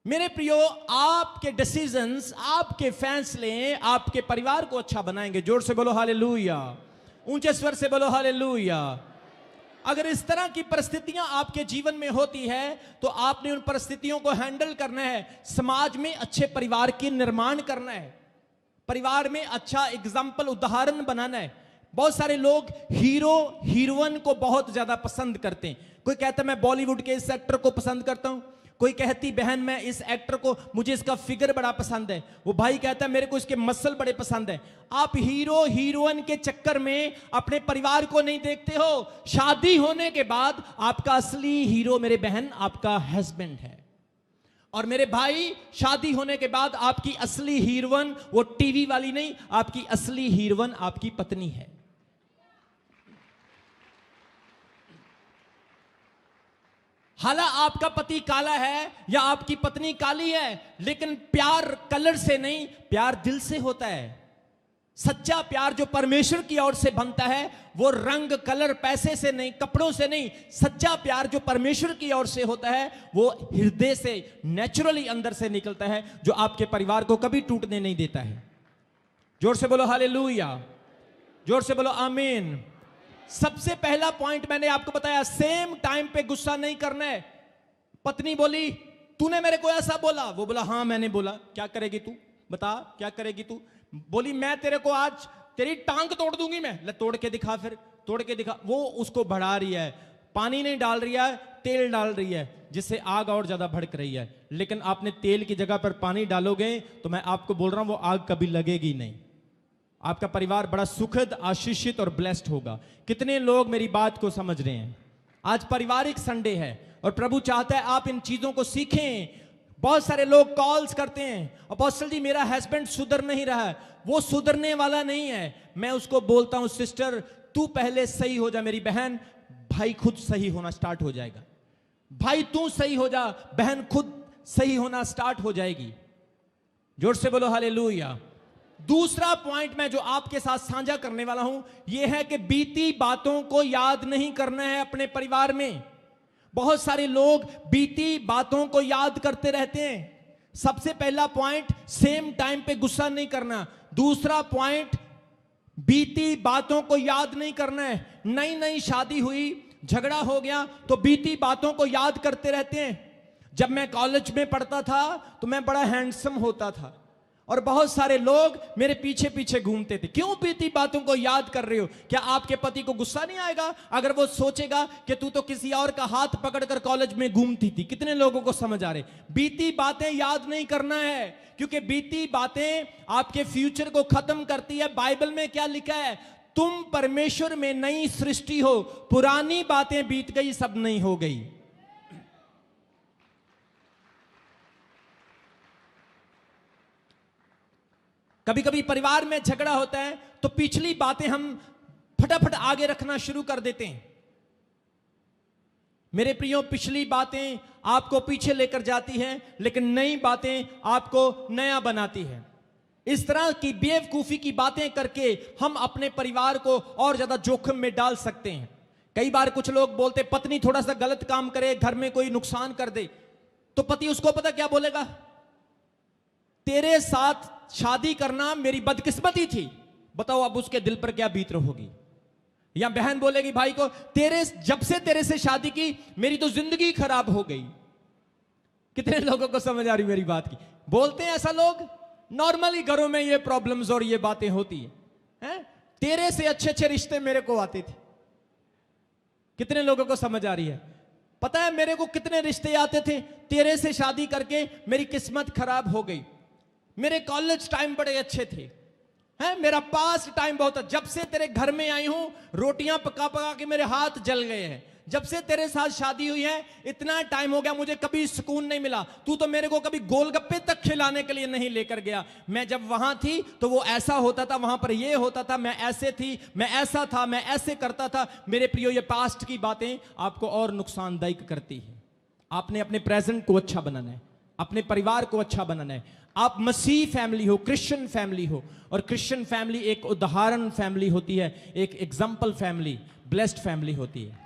मेरे प्रियो, आपके डिसीजंस, आपके फैसले आपके परिवार को अच्छा बनाएंगे। जोर से बोलो हालेलुया, ऊंचे स्वर से बोलो हालेलुया। अगर इस तरह की परिस्थितियां आपके जीवन में होती है तो आपने उन परिस्थितियों को हैंडल करना है। समाज में अच्छे परिवार की निर्माण करना है, परिवार में अच्छा एग्जाम्पल, उदाहरण बनाना है। बहुत सारे लोग हीरो हीरोइन को बहुत ज्यादा पसंद करते हैं। कोई कहता है मैं बॉलीवुड के इस एक्टर को पसंद करता हूं, कोई कहती बहन मैं इस एक्टर को, मुझे इसका फिगर बड़ा पसंद है, वो भाई कहता है मेरे को इसके मसल बड़े पसंद है। आप हीरो हीरोइन के चक्कर में अपने परिवार को नहीं देखते हो। शादी होने के बाद आपका असली हीरो मेरे बहन आपका हस्बैंड है, और मेरे भाई शादी होने के बाद आपकी असली हीरोइन वो टीवी वाली नहीं, आपकी असली हीरोइन आपकी पत्नी है। हालांकि आपका पति काला है या आपकी पत्नी काली है, लेकिन प्यार कलर से नहीं, प्यार दिल से होता है। सच्चा प्यार जो परमेश्वर की ओर से बनता है वो रंग, कलर, पैसे से नहीं, कपड़ों से नहीं। सच्चा प्यार जो परमेश्वर की ओर से होता है वो हृदय से, नेचुरली अंदर से निकलता है, जो आपके परिवार को कभी टूटने नहीं देता है। जोर से बोलो हालेलुया, जोर से बोलो आमीन। सबसे पहला पॉइंट मैंने आपको बताया, सेम टाइम पे गुस्सा नहीं करना है। पत्नी बोली, तूने मेरे को ऐसा बोला? वो बोला, हाँ मैंने बोला। क्या करेगी तू? बता क्या करेगी तू? बोली, मैं तेरे को आज तेरी टांग तोड़ दूंगी। मैं ले, तोड़ के दिखा फिर। तोड़ के दिखा, वो उसको बढ़ा रही है, पानी नहीं डाल रही है, तेल डाल रही है, जिससे आग और ज्यादा भड़क रही है। लेकिन आपने तेल की जगह पर पानी डालोगे तो मैं आपको बोल रहा हूं वो आग कभी लगेगी नहीं। आपका परिवार बड़ा सुखद, आशीषित और ब्लेस्ड होगा। कितने लोग मेरी बात को समझ रहे हैं? आज पारिवारिक संडे है और प्रभु चाहता है आप इन चीजों को सीखें। बहुत सारे लोग कॉल्स करते हैं, अपोस्टल जी मेरा हस्बैंड सुधर नहीं रहा है। वो सुधरने वाला नहीं है। मैं उसको बोलता हूं सिस्टर तू पहले सही हो जा मेरी बहन, भाई खुद सही होना स्टार्ट हो जाएगा। भाई तू सही हो जा, बहन खुद सही होना स्टार्ट हो जाएगी। जोर से बोलो हालेलुया। दूसरा पॉइंट मैं जो आपके साथ साझा करने वाला हूं यह है कि बीती बातों को याद नहीं करना है अपने परिवार में। बहुत सारे लोग बीती बातों को याद करते रहते हैं। सबसे पहला पॉइंट, सेम टाइम पे गुस्सा नहीं करना। दूसरा पॉइंट, बीती बातों को याद नहीं करना है। नई नई शादी हुई, झगड़ा हो गया तो बीती बातों को याद करते रहते हैं। जब मैं कॉलेज में पढ़ता था तो मैं बड़ा हैंडसम होता था और बहुत सारे लोग मेरे पीछे पीछे घूमते थे। क्यों बीती बातों को याद कर रहे हो? क्या आपके पति को गुस्सा नहीं आएगा अगर वो सोचेगा कि तू तो किसी और का हाथ पकड़कर कॉलेज में घूमती थी? कितने लोगों को समझ आ रहे? बीती बातें याद नहीं करना है, क्योंकि बीती बातें आपके फ्यूचर को खत्म करती है। बाइबल में क्या लिखा है? तुम परमेश्वर में नई सृष्टि हो, पुरानी बातें बीत गई, सब नहीं हो गई। कभी कभी परिवार में झगड़ा होता है तो पिछली बातें हम फटाफट आगे रखना शुरू कर देते हैं। मेरे प्रियो, पिछली बातें आपको पीछे लेकर जाती हैं, लेकिन नई बातें आपको नया बनाती हैं। इस तरह की बेवकूफी की बातें करके हम अपने परिवार को और ज्यादा जोखिम में डाल सकते हैं। कई बार कुछ लोग बोलते, पत्नी थोड़ा सा गलत काम करे, घर में कोई नुकसान कर दे, तो पति उसको पता क्या बोलेगा? तेरे साथ शादी करना मेरी बदकिस्मती थी। बताओ अब उसके दिल पर क्या बीत रही होगी। या बहन बोलेगी भाई को, जब से तेरे से शादी की मेरी तो जिंदगी खराब हो गई। कितने लोगों को समझ आ रही मेरी बात की? बोलते हैं ऐसा लोग। नॉर्मली घरों में ये प्रॉब्लम्स और ये बातें होती हैं। तेरे से अच्छे अच्छे रिश्ते मेरे को आते थे। कितने लोगों को समझ आ रही है? पता है मेरे को कितने रिश्ते आते थे? तेरे से शादी करके मेरी किस्मत खराब हो गई। मेरे कॉलेज टाइम बड़े अच्छे थे, मेरा पास टाइम बहुत, जब से तेरे घर में आई हूं रोटियां पका पका के मेरे हाथ जल गए हैं। जब से तेरे साथ शादी हुई है इतना टाइम हो गया, मुझे कभी सुकून नहीं मिला। तू तो मेरे को कभी गोलगप्पे तक खिलाने के लिए नहीं लेकर गया। मैं जब वहां थी तो वो ऐसा होता था, वहां पर ये होता था, मैं ऐसे थी, मैं ऐसा था, मैं ऐसे करता था। मेरे प्रियो, ये पास्ट की बातें आपको और नुकसानदायक करती है। आपने अपने प्रेजेंट को अच्छा बनाना है, अपने परिवार को अच्छा बनाना है। आप मसीह फैमिली हो, क्रिश्चियन फैमिली हो, और क्रिश्चियन फैमिली एक उदाहरण फैमिली होती है, एक एग्जाम्पल फैमिली, ब्लेस्ड फैमिली होती है।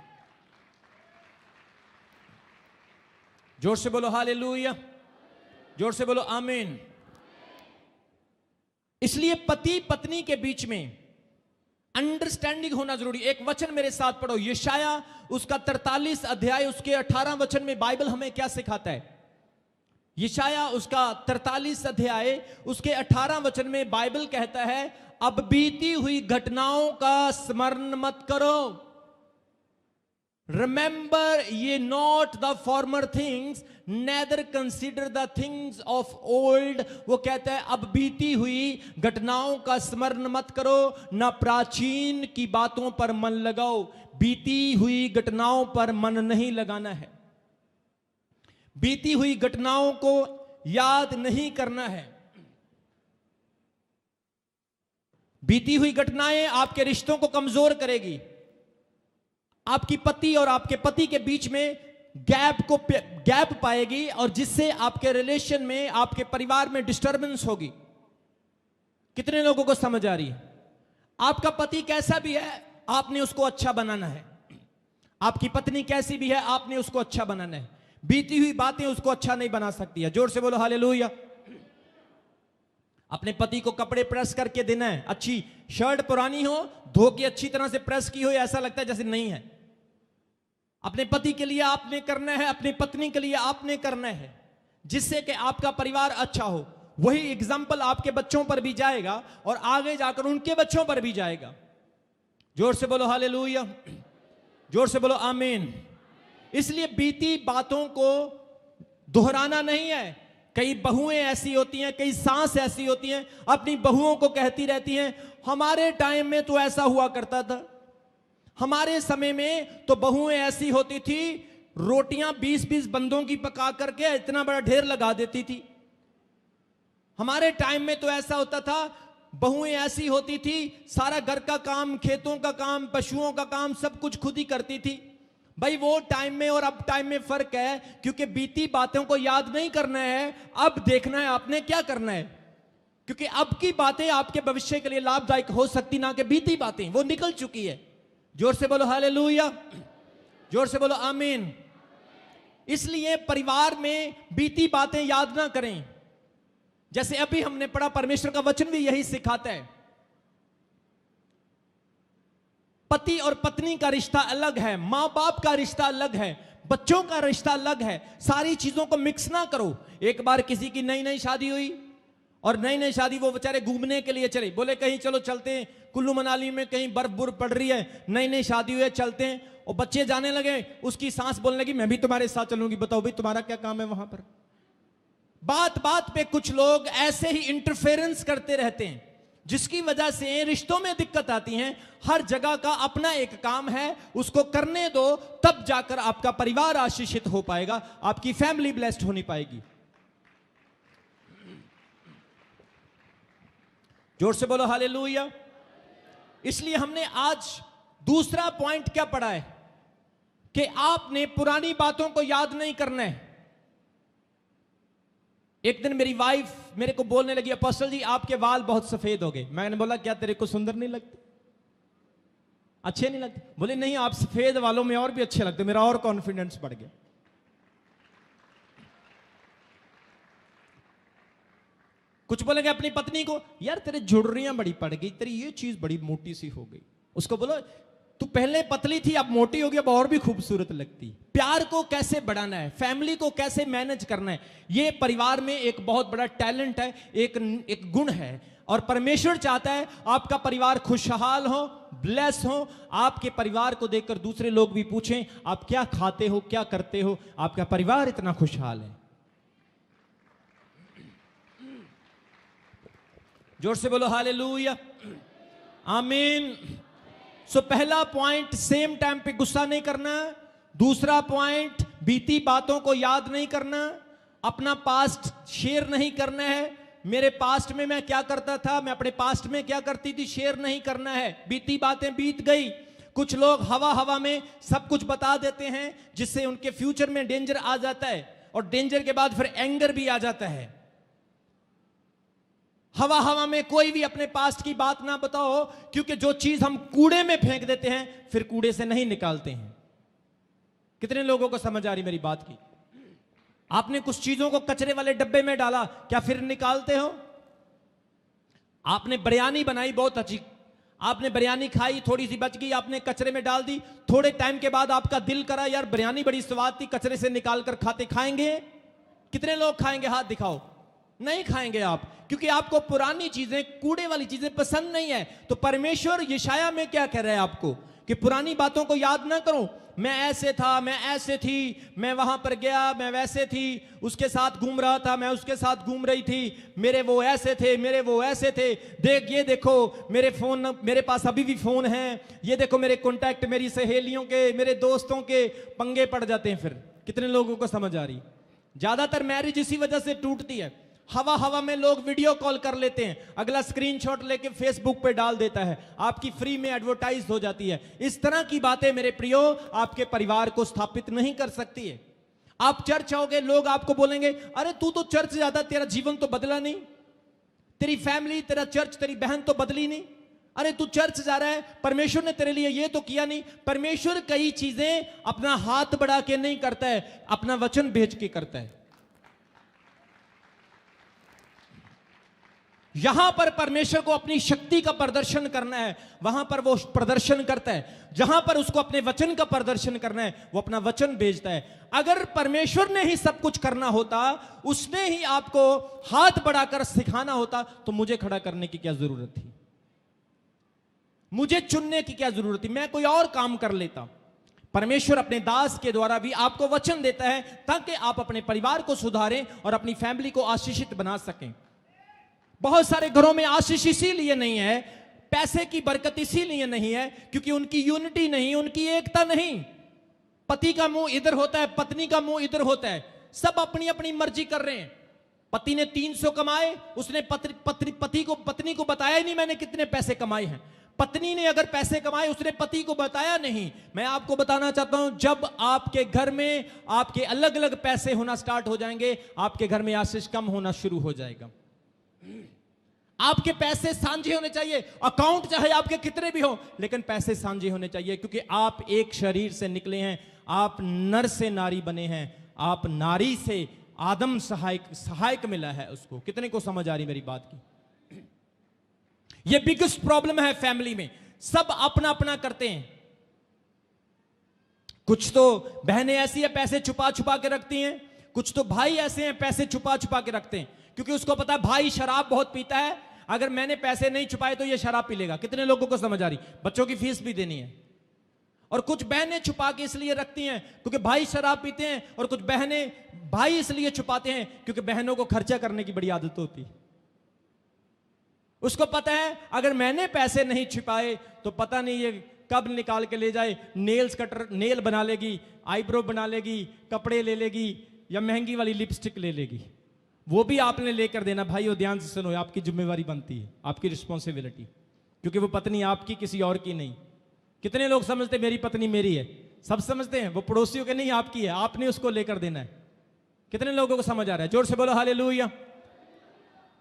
जोर से बोलो हालेलुया, जोर से बोलो आमीन। इसलिए पति पत्नी के बीच में अंडरस्टैंडिंग होना जरूरी। एक वचन मेरे साथ पढ़ो, यशाया उसका 43 अध्याय उसके 18 वचन में बाइबल हमें क्या सिखाता है? यशाया उसका 43 अध्याय उसके 18 वचन में बाइबल कहता है, अब बीती हुई घटनाओं का स्मरण मत करो। Remember ye not the former things, neither consider the things of old. वो कहता है अब बीती हुई घटनाओं का स्मरण मत करो, ना प्राचीन की बातों पर मन लगाओ। बीती हुई घटनाओं पर मन नहीं लगाना है, बीती हुई घटनाओं को याद नहीं करना है। बीती हुई घटनाएं आपके रिश्तों को कमजोर करेगी। आपकी पति और आपके पति के बीच में गैप पाएगी, और जिससे आपके रिलेशन में, आपके परिवार में डिस्टर्बेंस होगी। कितने लोगों को समझ आ रही है? आपका पति कैसा भी है आपने उसको अच्छा बनाना है, आपकी पत्नी कैसी भी है आपने उसको अच्छा बनाना है। बीती हुई बातें उसको अच्छा नहीं बना सकती है। जोर से बोलो हालेलुया। अपने पति को कपड़े प्रेस करके देना है। अच्छी शर्ट पुरानी हो, धो के अच्छी तरह से प्रेस की हो, ऐसा लगता है जैसे नहीं है। अपने पति के लिए आपने करना है, अपनी पत्नी के लिए आपने करना है, जिससे कि आपका परिवार अच्छा हो। वही एग्जाम्पल आपके बच्चों पर भी जाएगा और आगे जाकर उनके बच्चों पर भी जाएगा। जोर से बोलो हालेलुया, जोर से बोलो आमीन। इसलिए बीती बातों को दोहराना नहीं है। कई बहुएं ऐसी होती हैं, कई सास ऐसी होती हैं, अपनी बहुओं को कहती रहती हैं हमारे टाइम में तो ऐसा हुआ करता था, हमारे समय में तो बहुएं ऐसी होती थी, रोटियां 20-20 बंदों की पका करके इतना बड़ा ढेर लगा देती थी। हमारे टाइम में तो ऐसा होता था, बहुएं ऐसी होती थी, सारा घर का काम, खेतों का काम, पशुओं का काम सब कुछ खुद ही करती थी। भाई वो टाइम में और अब टाइम में फर्क है, क्योंकि बीती बातों को याद नहीं करना है, अब देखना है आपने क्या करना है। क्योंकि अब की बातें आपके भविष्य के लिए लाभदायक हो सकती, ना कि बीती बातें, वो निकल चुकी है। जोर से बोलो हालेलुया, जोर से बोलो आमीन। इसलिए परिवार में बीती बातें याद ना करें। जैसे अभी हमने पढ़ा, परमेश्वर का वचन भी यही सिखाता है। पति और पत्नी का रिश्ता अलग है, मां बाप का रिश्ता अलग है, बच्चों का रिश्ता अलग है। सारी चीजों को मिक्स ना करो। एक बार किसी की नई नई शादी हुई और नई नई शादी, वो बेचारे घूमने के लिए चले, बोले कहीं चलो चलते हैं कुल्लू मनाली में, कहीं बर्फ बुर्फ पड़ रही है, नई नई शादी हुई है, चलते हैं। और बच्चे जाने लगे, उसकी सास बोलने लगी मैं भी तुम्हारे साथ चलूंगी। बताओ भाई तुम्हारा क्या काम है वहां पर। बात बात पे कुछ लोग ऐसे ही इंटरफेरेंस करते रहते हैं, जिसकी वजह से रिश्तों में दिक्कत आती है। हर जगह का अपना एक काम है, उसको करने दो, तब जाकर आपका परिवार आशीषित हो पाएगा, आपकी फैमिली ब्लेस्ड होनी पाएगी। जोर से बोलो हालेलुया। इसलिए हमने आज दूसरा पॉइंट क्या पढ़ा है कि आपने पुरानी बातों को याद नहीं करना है। एक दिन मेरी वाइफ मेरे को बोलने लगी, अपोस्टल जी आपके बाल बहुत सफेद हो गए। मैंने बोला क्या तेरे को सुंदर नहीं लगते, अच्छे नहीं लगते? बोले नहीं, आप सफेद वालों में और भी अच्छे लगते। मेरा और कॉन्फिडेंस बढ़ गया। कुछ बोलेंगे अपनी पत्नी को, यार तेरे झुर्रियां बड़ी पड़ गई, तेरी ये चीज बड़ी मोटी सी हो गई। उसको बोलो तू पहले पतली थी, अब मोटी हो गई, अब और भी खूबसूरत लगती। प्यार को कैसे बढ़ाना है, फैमिली को कैसे मैनेज करना है, ये परिवार में एक बहुत बड़ा टैलेंट है, एक गुण है। और परमेश्वर चाहता है आपका परिवार खुशहाल हो, ब्लेस हो। आपके परिवार को देखकर दूसरे लोग भी पूछें आप क्या खाते हो, क्या करते हो, आपका परिवार इतना खुशहाल है। जोर से बोलो हालेलुया, आमीन। सो पहला पॉइंट, सेम टाइम पे गुस्सा नहीं करना। दूसरा पॉइंट, बीती बातों को याद नहीं करना। अपना पास्ट शेयर नहीं करना है। मेरे पास्ट में मैं क्या करता था, मैं अपने पास्ट में क्या करती थी, शेयर नहीं करना है। बीती बातें बीत गई। कुछ लोग हवा हवा में सब कुछ बता देते हैं, जिससे उनके फ्यूचर में डेंजर आ जाता है, और डेंजर के बाद फिर एंगर भी आ जाता है। हवा हवा में कोई भी अपने पास्ट की बात ना बताओ, क्योंकि जो चीज हम कूड़े में फेंक देते हैं फिर कूड़े से नहीं निकालते हैं। कितने लोगों को समझ आ रही मेरी बात की? आपने कुछ चीजों को कचरे वाले डब्बे में डाला, क्या फिर निकालते हो? आपने बिरयानी बनाई बहुत अच्छी, आपने बिरयानी खाई, थोड़ी सी बच गई, आपने कचरे में डाल दी। थोड़े टाइम के बाद आपका दिल करा यार बिरयानी बड़ी स्वाद थी, कचरे से निकाल कर खाएंगे? कितने लोग खाएंगे? हाथ दिखाओ। नहीं खाएंगे आप, क्योंकि आपको पुरानी चीजें, कूड़े वाली चीजें पसंद नहीं है। तो परमेश्वर यशाया में क्या कह रहा है आपको कि पुरानी बातों को याद ना करो। मैं ऐसे था, मैं ऐसे थी, मैं वहां पर गया, मैं वैसे थी, उसके साथ घूम रहा था, मैं उसके साथ घूम रही थी, मेरे वो ऐसे थे, मेरे वो ऐसे थे। देख ये देखो मेरे फोन, मेरे पास अभी भी फोन है, ये देखो मेरे कॉन्टैक्ट, मेरी सहेलियों के, मेरे दोस्तों के पंगे पड़ जाते हैं। फिर कितने लोगों को समझ आ रही? ज्यादातर मैरिज इसी वजह से टूटती है। हवा हवा में लोग वीडियो कॉल कर लेते हैं, अगला स्क्रीनशॉट लेके फेसबुक पे डाल देता है, आपकी फ्री में एडवर्टाइज हो जाती है। इस तरह की बातें मेरे प्रियो आपके परिवार को स्थापित नहीं कर सकती है। आप चर्च आओगे, लोग आपको बोलेंगे अरे तू तो चर्च जाता, तेरा जीवन तो बदला नहीं, तेरी फैमिली, तेरा चर्च, तेरी बहन तो बदली नहीं। अरे तू चर्च जा रहा है, परमेश्वर ने तेरे लिए ये तो किया नहीं। परमेश्वर कई चीजें अपना हाथ बढ़ा के नहीं करता है, अपना वचन भेज के करता है। यहां पर परमेश्वर को अपनी शक्ति का प्रदर्शन करना है, वहां पर वो प्रदर्शन करता है। जहां पर उसको अपने वचन का प्रदर्शन करना है, वो अपना वचन भेजता है। अगर परमेश्वर ने ही सब कुछ करना होता, उसने ही आपको हाथ बढ़ाकर सिखाना होता, तो मुझे खड़ा करने की क्या जरूरत थी? मुझे चुनने की क्या जरूरत थी, मैं कोई और काम कर लेता। परमेश्वर अपने दास के द्वारा भी आपको वचन देता है ताकि आप अपने परिवार को सुधारें और अपनी फैमिली को आशीषित बना सकें। बहुत सारे घरों में आशीष इसीलिए नहीं है, पैसे की बरकत इसीलिए नहीं है क्योंकि उनकी यूनिटी नहीं, उनकी एकता नहीं। पति का मुंह इधर होता है, पत्नी का मुंह इधर होता है, सब अपनी अपनी मर्जी कर रहे हैं। पति ने 300 कमाए, उसने पत्नी को बताया ही नहीं मैंने कितने पैसे कमाए हैं। पत्नी ने अगर पैसे कमाए, उसने पति को बताया नहीं। मैं आपको बताना चाहता हूं, जब आपके घर में आपके अलग अलग पैसे होना स्टार्ट हो जाएंगे, आपके घर में आशीष कम होना शुरू हो जाएगा। आपके पैसे साझे होने चाहिए, अकाउंट चाहे आपके कितने भी हो, लेकिन पैसे साझे होने चाहिए क्योंकि आप एक शरीर से निकले हैं, आप नर से नारी बने हैं, आप नारी से आदम सहायक मिला है उसको। कितने को समझ आ रही मेरी बात की? ये बिगेस्ट प्रॉब्लम है फैमिली में, सब अपना अपना करते हैं। कुछ तो बहनें ऐसी है पैसे छुपा छुपा के रखती हैं, कुछ तो भाई ऐसे हैं पैसे छुपा छुपा के रखते हैं क्योंकि उसको पता है भाई शराब बहुत पीता है, अगर मैंने पैसे नहीं छुपाए तो ये शराब पी लेगा। कितने लोगों को समझ आ रही? बच्चों की फीस भी देनी है। और कुछ बहनें छुपा के इसलिए रखती हैं क्योंकि भाई शराब पीते हैं, और कुछ बहनें भाई इसलिए छुपाते हैं क्योंकि बहनों को खर्चा करने की बड़ी आदत होती है। उसको पता है अगर मैंने पैसे नहीं छुपाए तो पता नहीं ये कब निकाल के ले जाए, नेल्स कटर नेल बना लेगी, आईब्रो बना लेगी, कपड़े ले लेगी या महंगी वाली लिपस्टिक ले लेगी। वो भी आपने लेकर देना भाई, वो ध्यान से सुनो, आपकी जिम्मेवारी बनती है, आपकी रिस्पॉन्सिबिलिटी, क्योंकि वो पत्नी आपकी किसी और की नहीं। कितने लोग समझते मेरी पत्नी मेरी है? सब समझते हैं वो पड़ोसियों के नहीं, आपकी है, आपने उसको लेकर देना है। कितने लोगों को समझ आ रहा है? जोर से बोलो हालेलुया।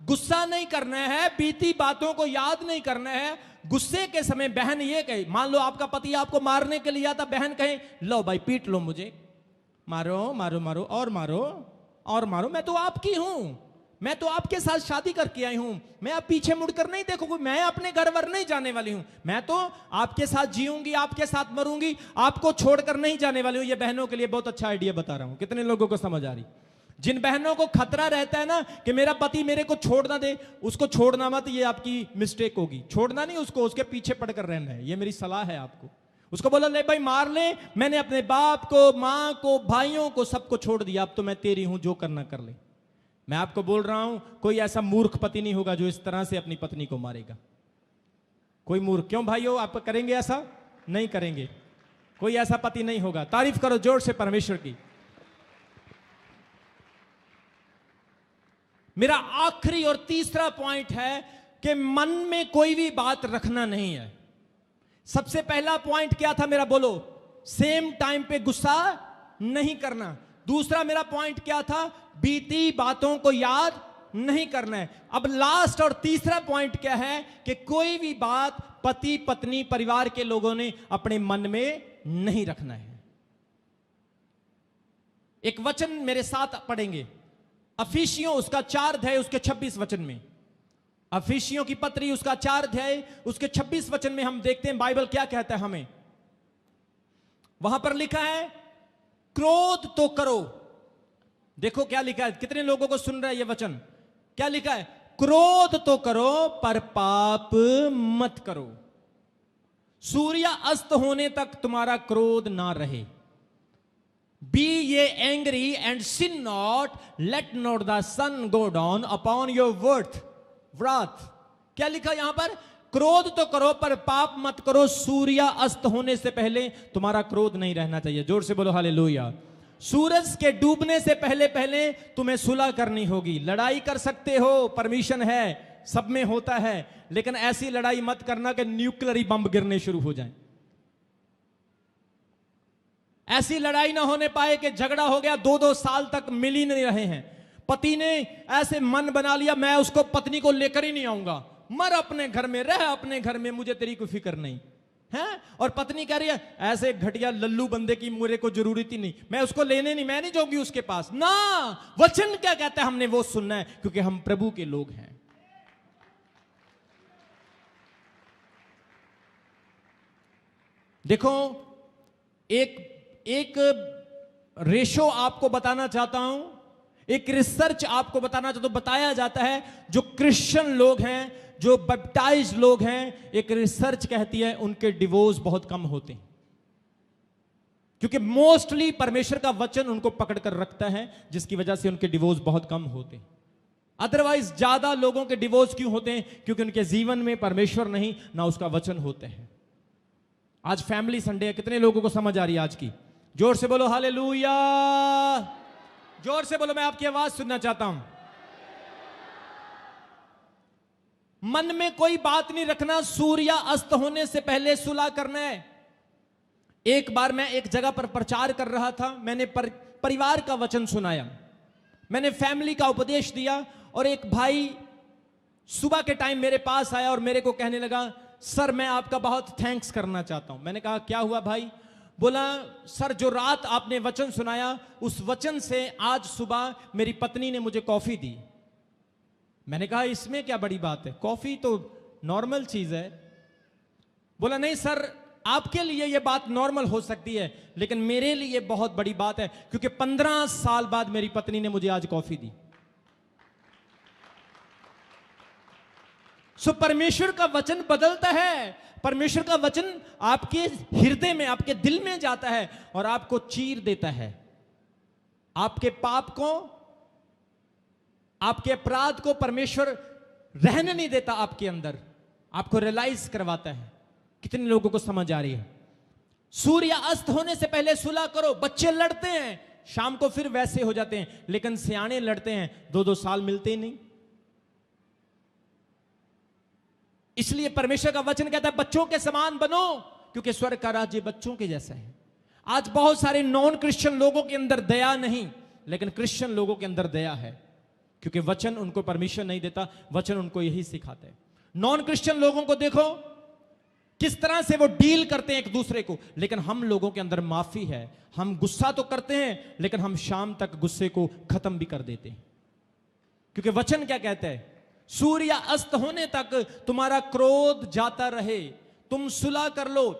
गुस्सा नहीं करना है, बीती बातों को याद नहीं करना है। गुस्से के समय बहन ये कहे, मान लो आपका पति आपको मारने के लिए आता, बहन कहे लो भाई पीट लो मुझे, मारो मारो मारो और मारो और मारो, मैं तो आपकी हूं, मैं तो आपके साथ शादी करके आई हूं, मैं अब पीछे मुड़कर नहीं देखूंगी, मैं अपने घर वर नहीं जाने वाली हूं, मैं तो आपके साथ जीऊंगी, आपके साथ मरूंगी, आपको छोड़कर नहीं जाने वाली हूं। ये बहनों के लिए बहुत अच्छा आइडिया बता रहा हूं। कितने लोगों को समझ आ रही? जिन बहनों को खतरा रहता है ना कि मेरा पति मेरे को छोड़ ना दे, उसको छोड़ना मत, ये आपकी मिस्टेक होगी। छोड़ना नहीं उसको, उसके पीछे पड़कर रहना है, ये मेरी सलाह है आपको। उसको बोला ले भाई मार ले, मैंने अपने बाप को, मां को, भाइयों को, सबको छोड़ दिया, अब तो मैं तेरी हूं, जो करना कर ले। मैं आपको बोल रहा हूं, कोई ऐसा मूर्ख पति नहीं होगा जो इस तरह से अपनी पत्नी को मारेगा। कोई मूर्ख, क्यों भाइयों आप करेंगे ऐसा? नहीं करेंगे, कोई ऐसा पति नहीं होगा। तारीफ करो जोर से परमेश्वर की। मेरा आखिरी और तीसरा पॉइंट है कि मन में कोई भी बात रखना नहीं है। सबसे पहला पॉइंट क्या था मेरा? बोलो। सेम टाइम पे गुस्सा नहीं करना। दूसरा मेरा पॉइंट क्या था? बीती बातों को याद नहीं करना है। अब लास्ट और तीसरा पॉइंट क्या है कि कोई भी बात पति पत्नी परिवार के लोगों ने अपने मन में नहीं रखना है। एक वचन मेरे साथ पढ़ेंगे, अफिसियों उसका 4 अध्याय उसके 26 वचन में। अफिसियों की पत्री उसका 4 अध्याय उसके 26 वचन में हम देखते हैं बाइबल क्या कहता है हमें। वहां पर लिखा है क्रोध तो करो। देखो क्या लिखा है, कितने लोगों को सुन रहा है ये वचन? क्या लिखा है? क्रोध तो करो पर पाप मत करो। सूर्य अस्त होने तक तुम्हारा क्रोध ना रहे। Be ye angry and sin not, let not the sun go down upon your wrath। क्या लिखा यहां पर? क्रोध तो करो पर पाप मत करो, सूर्य अस्त होने से पहले तुम्हारा क्रोध नहीं रहना चाहिए। जोर से बोलो हालेलुया। सूरज के डूबने से पहले पहले तुम्हें सुलह करनी होगी। लड़ाई कर सकते हो, परमिशन है, सब में होता है, लेकिन ऐसी लड़ाई मत करना कि न्यूक्लियर बम गिरने शुरू हो जाए। ऐसी लड़ाई ना होने पाए कि झगड़ा हो गया, 2-2 साल तक मिल ही नहीं रहे हैं। पति ने ऐसे मन बना लिया मैं उसको पत्नी को लेकर ही नहीं आऊंगा, मर अपने घर में, रह अपने घर में, मुझे तेरी कोई फिक्र नहीं है। और पत्नी कह रही है ऐसे घटिया लल्लू बंदे की मुझे को जरूरत ही नहीं, मैं उसको लेने नहीं, मैं नहीं जाऊंगी उसके पास ना। वचन क्या कहता है हमने वो सुनना है, क्योंकि हम प्रभु के लोग हैं। देखो एक रेशो आपको बताना चाहता हूं एक रिसर्च आपको बताना चाहता हूं, बताया जाता है जो क्रिश्चियन लोग हैं, जो बैप्टाइज्ड लोग हैं, एक रिसर्च कहती है उनके डिवोर्स बहुत कम होते हैं, क्योंकि मोस्टली परमेश्वर का वचन उनको पकड़ कर रखता है, जिसकी वजह से उनके डिवोर्स बहुत कम होते हैं। अदरवाइज ज्यादा लोगों के डिवोर्स क्यों होते हैं? क्योंकि उनके जीवन में परमेश्वर नहीं, ना उसका वचन होते हैं। आज फैमिली संडे है, कितने लोगों को समझ आ रही है आज की? जोर से बोलो हालेलुया, जोर से बोलो, मैं आपकी आवाज सुनना चाहता हूं। मन में कोई बात नहीं रखना, सूर्य अस्त होने से पहले सुलह करना है। एक बार मैं एक जगह पर प्रचार कर रहा था, मैंने परिवार का वचन सुनाया, मैंने फैमिली का उपदेश दिया, और एक भाई सुबह के टाइम मेरे पास आया और मेरे को कहने लगा, सर मैं आपका बहुत थैंक्स करना चाहता हूं। मैंने कहा क्या हुआ भाई? बोला, सर जो रात आपने वचन सुनाया, उस वचन से आज सुबह मेरी पत्नी ने मुझे कॉफी दी। मैंने कहा इसमें क्या बड़ी बात है, कॉफी तो नॉर्मल चीज है। बोला नहीं सर, आपके लिए यह बात नॉर्मल हो सकती है, लेकिन मेरे लिए बहुत बड़ी बात है, क्योंकि 15 साल बाद मेरी पत्नी ने मुझे आज कॉफी दी। सो परमेश्वर का वचन बदलता है, परमेश्वर का वचन आपके हृदय में, आपके दिल में जाता है और आपको चीर देता है, आपके पाप को, आपके अपराध को परमेश्वर रहने नहीं देता आपके अंदर, आपको रियलाइज करवाता है। कितने लोगों को समझ आ रही है? सूर्य अस्त होने से पहले सुलह करो। बच्चे लड़ते हैं, शाम को फिर वैसे हो जाते हैं, लेकिन सियाने लड़ते हैं, 2-2 साल मिलते ही नहीं। इसलिए परमेश्वर का वचन कहता है बच्चों के समान बनो, क्योंकि स्वर्ग का राज्य बच्चों के जैसा है। आज बहुत सारे नॉन क्रिश्चियन लोगों के अंदर दया नहीं, लेकिन क्रिश्चियन लोगों के अंदर दया है, क्योंकि वचन उनको परमिशन नहीं देता, वचन उनको यही सिखाता है। नॉन क्रिश्चियन लोगों को देखो किस तरह से वो डील करते हैं एक दूसरे को, लेकिन हम लोगों के अंदर माफी है। हम गुस्सा तो करते हैं, लेकिन हम शाम तक गुस्से को खत्म भी कर देते हैं, क्योंकि वचन क्या कहता है? सूर्य अस्त होने तक तुम्हारा क्रोध जाता रहे, तुम सुलह कर लो,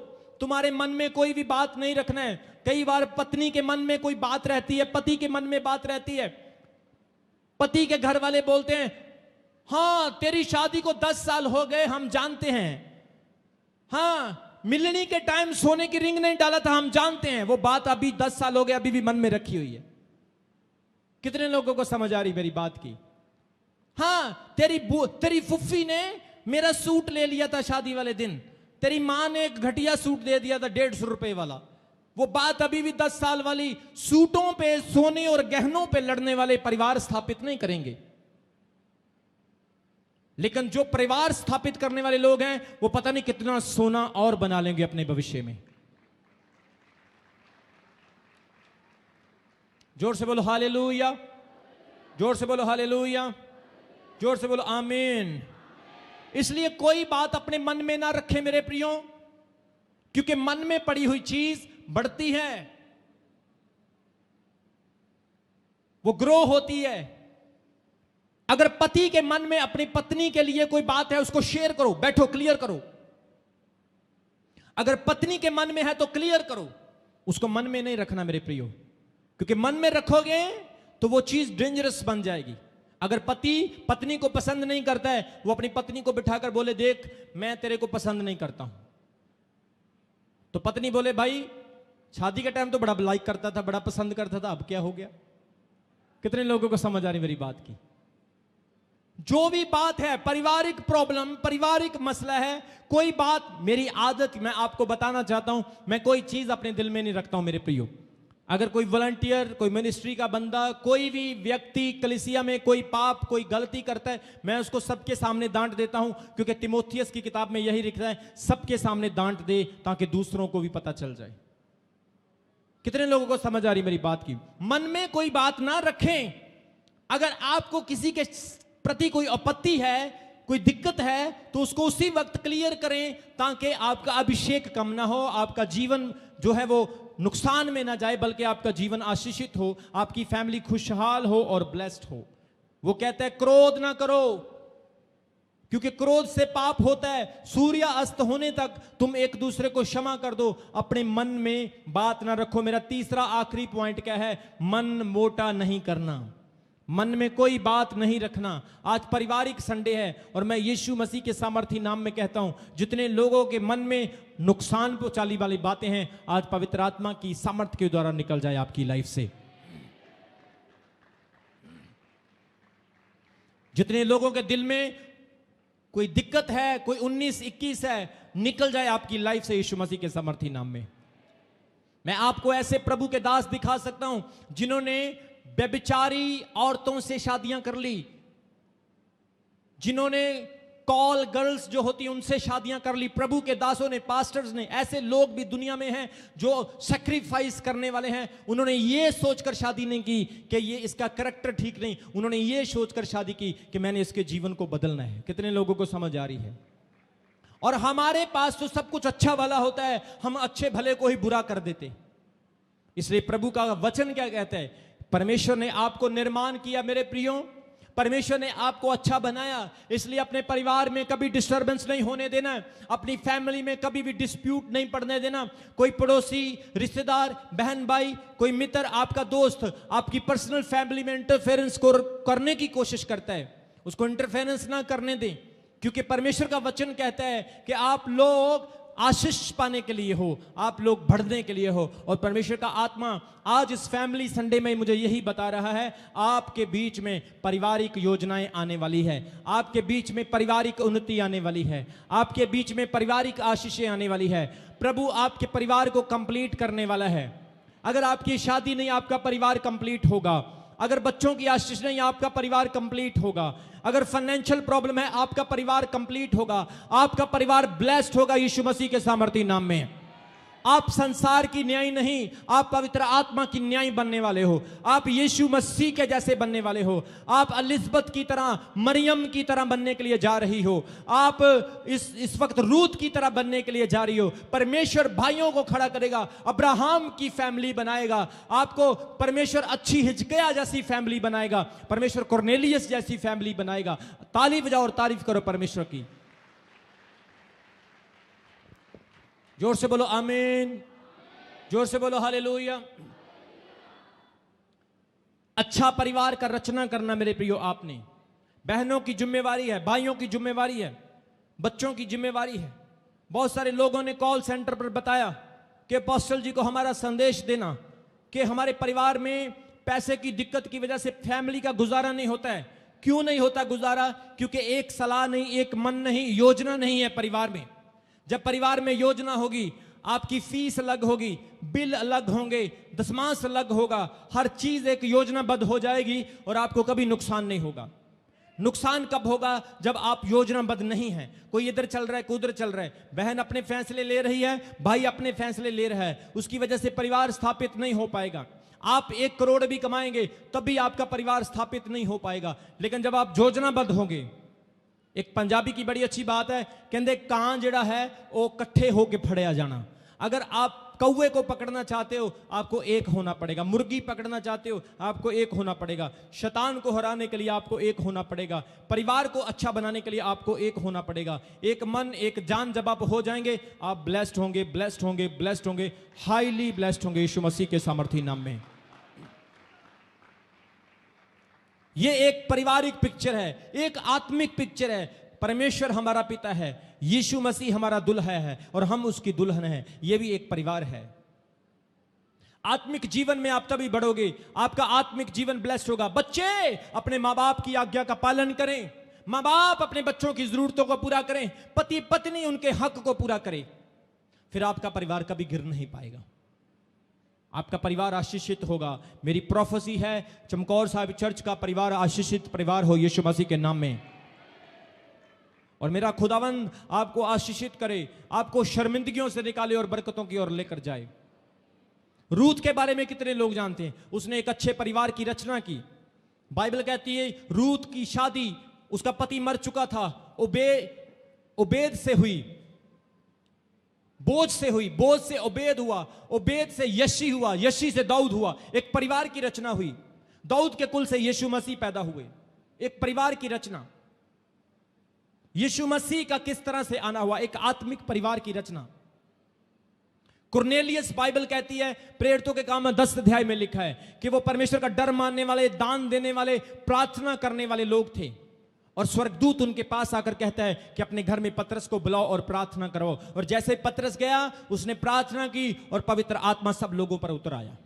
तुम्हारे मन में कोई भी बात नहीं रखना है। कई बार पत्नी के मन में कोई बात रहती है, पति के मन में बात रहती है। पति के घर वाले बोलते हैं, हां तेरी शादी को 10 साल हो गए, हम जानते हैं। हाँ, मिलनी के टाइम सोने की रिंग नहीं डाला था, हम जानते हैं। वो बात अभी 10 साल हो गए, अभी भी मन में रखी हुई है। कितने लोगों को समझ आ रही मेरी बात की? हाँ, तेरी फुफ्फी ने मेरा सूट ले लिया था शादी वाले दिन, तेरी मां ने एक घटिया सूट दे दिया था 150 रुपए वाला। वो बात अभी भी 10 साल वाली। सूटों पे, सोने और गहनों पे लड़ने वाले परिवार स्थापित नहीं करेंगे, लेकिन जो परिवार स्थापित करने वाले लोग हैं, वो पता नहीं कितना सोना और बना लेंगे अपने भविष्य में। जोर से बोलो हालेलुया, जोर से बोलो हालेलुया, जोर से बोलो आमीन। इसलिए कोई बात अपने मन में ना रखें मेरे प्रियो, क्योंकि मन में पड़ी हुई चीज बढ़ती है, वो ग्रो होती है। अगर पति के मन में अपनी पत्नी के लिए कोई बात है, उसको शेयर करो, बैठो क्लियर करो। अगर पत्नी के मन में है तो क्लियर करो, उसको मन में नहीं रखना मेरे प्रियो, क्योंकि मन में रखोगे तो वो चीज डेंजरस बन जाएगी। अगर पति पत्नी को पसंद नहीं करता है, वो अपनी पत्नी को बिठाकर बोले, देख मैं तेरे को पसंद नहीं करता हूं, तो पत्नी बोले, भाई शादी के टाइम तो बड़ा लाइक करता था, बड़ा पसंद करता था, अब क्या हो गया? कितने लोगों को समझ आ रही मेरी बात की? जो भी बात है, पारिवारिक प्रॉब्लम, पारिवारिक मसला है, कोई बात, मेरी आदत, मैं आपको बताना चाहता हूं, मैं कोई चीज अपने दिल में नहीं रखता हूं मेरे प्रियो। अगर कोई वॉलंटियर, कोई मिनिस्ट्री का बंदा, कोई भी व्यक्ति कलीसिया में कोई पाप, कोई गलती करता है, मैं उसको सबके सामने डांट देता हूं, क्योंकि तिमोथियस की किताब में यही लिखा है, सबके सामने डांट दे ताकि दूसरों को भी पता चल जाए। कितने लोगों को समझ आ रही मेरी बात की? मन में कोई बात ना रखें। अगर आपको किसी के प्रति कोई आपत्ति है, कोई दिक्कत है, तो उसको उसी वक्त क्लियर करें, ताकि आपका अभिषेक कम ना हो, आपका जीवन जो है वो नुकसान में ना जाए, बल्कि आपका जीवन आशीषित हो, आपकी फैमिली खुशहाल हो और ब्लेस्ड हो। वो कहता है क्रोध ना करो, क्योंकि क्रोध से पाप होता है। सूर्य अस्त होने तक तुम एक दूसरे को क्षमा कर दो, अपने मन में बात ना रखो। मेरा तीसरा आखिरी पॉइंट क्या है? मन मोटा नहीं करना। मन में कोई बात नहीं रखना। आज पारिवारिक संडे है और मैं यीशु मसीह के सामर्थी नाम में कहता हूं, जितने लोगों के मन में नुकसान पहुंचाने वाली बातें हैं, आज पवित्र आत्मा की सामर्थ के द्वारा निकल जाए आपकी लाइफ से। जितने लोगों के दिल में कोई दिक्कत है, कोई 19-21 है, निकल जाए आपकी लाइफ से यीशु मसीह के सामर्थी नाम में। मैं आपको ऐसे प्रभु के दास दिखा सकता हूं जिन्होंने व्यभिचारी औरतों से शादियां कर ली, जिन्होंने कॉल गर्ल्स जो होती हैं उनसे शादियां कर ली। प्रभु के दासों ने, पास्टर्स ने, ऐसे लोग भी दुनिया में हैं जो सैक्रिफाइस करने वाले हैं। उन्होंने ये सोचकर शादी नहीं की कि ये इसका कैरेक्टर ठीक नहीं, उन्होंने ये सोचकर शादी की कि मैंने इसके जीवन को बदलना है। कितने लोगों को समझ आ रही है? और हमारे पास तो सब कुछ अच्छा भला होता है, हम अच्छे भले को ही बुरा कर देते। इसलिए प्रभु का वचन क्या कहता है? परमेश्वर ने आपको निर्माण किया मेरे प्रियो, परमेश्वर ने आपको अच्छा बनाया, इसलिए अपने परिवार में कभी डिस्टर्बेंस नहीं होने देना, अपनी फैमिली में कभी भी डिस्प्यूट नहीं पड़ने देना। कोई पड़ोसी, रिश्तेदार, बहन भाई, कोई मित्र, आपका दोस्त आपकी पर्सनल फैमिली में इंटरफेरेंस करने की कोशिश करता है, उसको इंटरफेरेंस ना करने दें, क्योंकि परमेश्वर का वचन कहता है कि आप लोग आशीष पाने के लिए हो, आप लोग बढ़ने के लिए हो। और परमेश्वर का आत्मा आज इस फैमिली संडे में मुझे यही बता रहा है, आपके बीच में पारिवारिक योजनाएं आने वाली है, आपके बीच में पारिवारिक उन्नति आने वाली है, आपके बीच में पारिवारिक आशीषें आने वाली है। प्रभु आपके परिवार को कंप्लीट करने वाला है। अगर आपकी शादी नहीं, आपका परिवार कंप्लीट होगा। अगर बच्चों की आशीष नहीं, आपका परिवार कंप्लीट होगा। अगर फाइनेंशियल प्रॉब्लम है, आपका परिवार कंप्लीट होगा, आपका परिवार ब्लेस्ड होगा यीशु मसीह के सामर्थी नाम में। आप संसार की न्याय नहीं, आप पवित्र आत्मा की न्याय बनने वाले हो। आप यीशु मसीह के जैसे बनने वाले हो। आप एलिजबेथ की तरह, मरियम की तरह बनने के लिए जा रही हो। आप इस वक्त रूत की तरह बनने के लिए जा रही हो। परमेश्वर भाइयों को खड़ा करेगा, अब्राहम की फैमिली बनाएगा। आपको परमेश्वर अच्छी हिजकिय्याह जैसी फैमिली बनाएगा, परमेश्वर कुरनेलियस जैसी फैमिली बनाएगा। ताली बजाओ और तारीफ करो परमेश्वर की। जोर से बोलो आमीन, जोर से बोलो हालेलुया। अच्छा परिवार का रचना करना मेरे प्रियो आपने, बहनों की जिम्मेवारी है, भाइयों की जिम्मेवारी है, बच्चों की जिम्मेवारी है। बहुत सारे लोगों ने कॉल सेंटर पर बताया कि अपोस्टल जी को हमारा संदेश देना कि हमारे परिवार में पैसे की दिक्कत की वजह से फैमिली का गुजारा नहीं होता है। क्यों नहीं होता गुजारा? क्योंकि एक सलाह नहीं, एक मन नहीं, योजना नहीं है परिवार में। जब परिवार में योजना होगी, आपकी फीस अलग होगी, बिल अलग होंगे, दशमांश अलग होगा, हर चीज एक योजनाबद्ध हो जाएगी और आपको कभी नुकसान नहीं होगा। नुकसान कब होगा? जब आप योजनाबद्ध नहीं हैं। कोई इधर चल रहा है, कोई उधर चल रहा है, बहन अपने फैसले ले रही है, भाई अपने फैसले ले रहा है, उसकी वजह से परिवार स्थापित नहीं हो पाएगा। आप 1 करोड़ भी कमाएंगे तब भी आपका परिवार स्थापित नहीं हो पाएगा। लेकिन जब आप योजनाबद्ध होंगे, एक पंजाबी की बड़ी अच्छी बात है, कहते कां जिहड़ा है वो कट्ठे होके फड़िया जाना। अगर आप कौवे को पकड़ना चाहते हो, आपको एक होना पड़ेगा। मुर्गी पकड़ना चाहते हो, आपको एक होना पड़ेगा। शैतान को हराने के लिए आपको एक होना पड़ेगा। परिवार को अच्छा बनाने के लिए आपको एक होना पड़ेगा। एक मन, एक जान जब आप हो जाएंगे, आप ब्लेस्ड होंगे, ब्लेस्ड होंगे, ब्लेस्ड होंगे, हाईली ब्लेस्ड होंगे यीशु मसीह के सामर्थी नाम में। ये एक पारिवारिक पिक्चर है, एक आत्मिक पिक्चर है। परमेश्वर हमारा पिता है, यीशु मसीह हमारा दुल्हा है और हम उसकी दुल्हन है। यह भी एक परिवार है। आत्मिक जीवन में आप तभी बढ़ोगे, आपका आत्मिक जीवन ब्लेस्ड होगा। बच्चे अपने माँ बाप की आज्ञा का पालन करें, माँ बाप अपने बच्चों की जरूरतों को पूरा करें, पति पत्नी उनके हक को पूरा करें, फिर आपका परिवार कभी गिर नहीं पाएगा, आपका परिवार आशीषित होगा। मेरी प्रोफेसी है, चमकौर साहिब चर्च का परिवार आशीषित परिवार हो यीशु मसीह के नाम में। और मेरा खुदावंद आपको आशीषित करे, आपको शर्मिंदगियों से निकाले और बरकतों की ओर लेकर जाए। रूत के बारे में कितने लोग जानते हैं? उसने एक अच्छे परिवार की रचना की। बाइबल कहती है रूत की शादी, उसका पति मर चुका था, ओबेद से हुई, बोझ से हुई, बोझ से ओबेद हुआ, ओबेद से यशी हुआ, यशी से दाऊद हुआ। एक परिवार की रचना हुई। दाऊद के कुल से यीशु मसीह पैदा हुए। एक परिवार की रचना। यीशु मसीह का किस तरह से आना हुआ? एक आत्मिक परिवार की रचना। कुरनेलियस, बाइबल कहती है, प्रेरितों के काम में 10 अध्याय में लिखा है कि वो परमेश्वर का डर मानने वाले, दान देने वाले, प्रार्थना करने वाले लोग थे। और स्वर्गदूत उनके पास आकर कहता है कि अपने घर में पतरस को बुलाओ और प्रार्थना करो। और जैसे पतरस गया, उसने प्रार्थना की और पवित्र आत्मा सब लोगों पर उतर आया।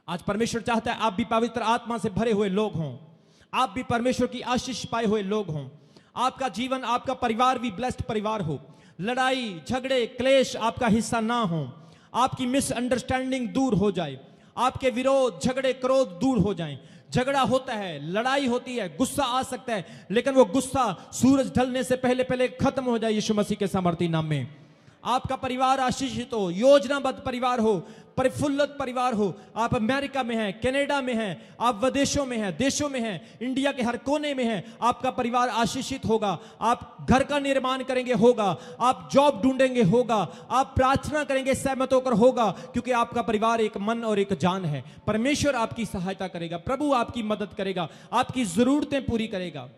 आज परमेश्वर चाहता है आप भी पवित्र आत्मा से भरे हुए लोग हों, आप भी परमेश्वर की आशीष पाए हुए लोग हों, आपका जीवन, आपका परिवार भी ब्लेस्ड परिवार हो, लड़ाई झगड़े क्लेश आपका हिस्सा ना हो, आपकी मिसअंडरस्टैंडिंग दूर हो जाए, आपके विरोध झगड़े क्रोध दूर हो जाएं। झगड़ा होता है, लड़ाई होती है, गुस्सा आ सकता है, लेकिन वो गुस्सा सूरज ढलने से पहले पहले खत्म हो जाए यीशु मसीह के सामर्थी नाम में। आपका परिवार आशीषित हो, योजनाबद्ध परिवार हो, प्रफुल्लित परिवार हो। आप अमेरिका में हैं, कनाडा में हैं, आप विदेशों में हैं, देशों में हैं, इंडिया के हर कोने में हैं, आपका परिवार आशीषित होगा। आप घर का निर्माण करेंगे, होगा। आप जॉब ढूंढेंगे, होगा। आप प्रार्थना करेंगे, सहमत होकर होगा, क्योंकि आपका परिवार एक मन और एक जान है। परमेश्वर आपकी सहायता करेगा, प्रभु आपकी मदद करेगा, आपकी जरूरतें पूरी करेगा,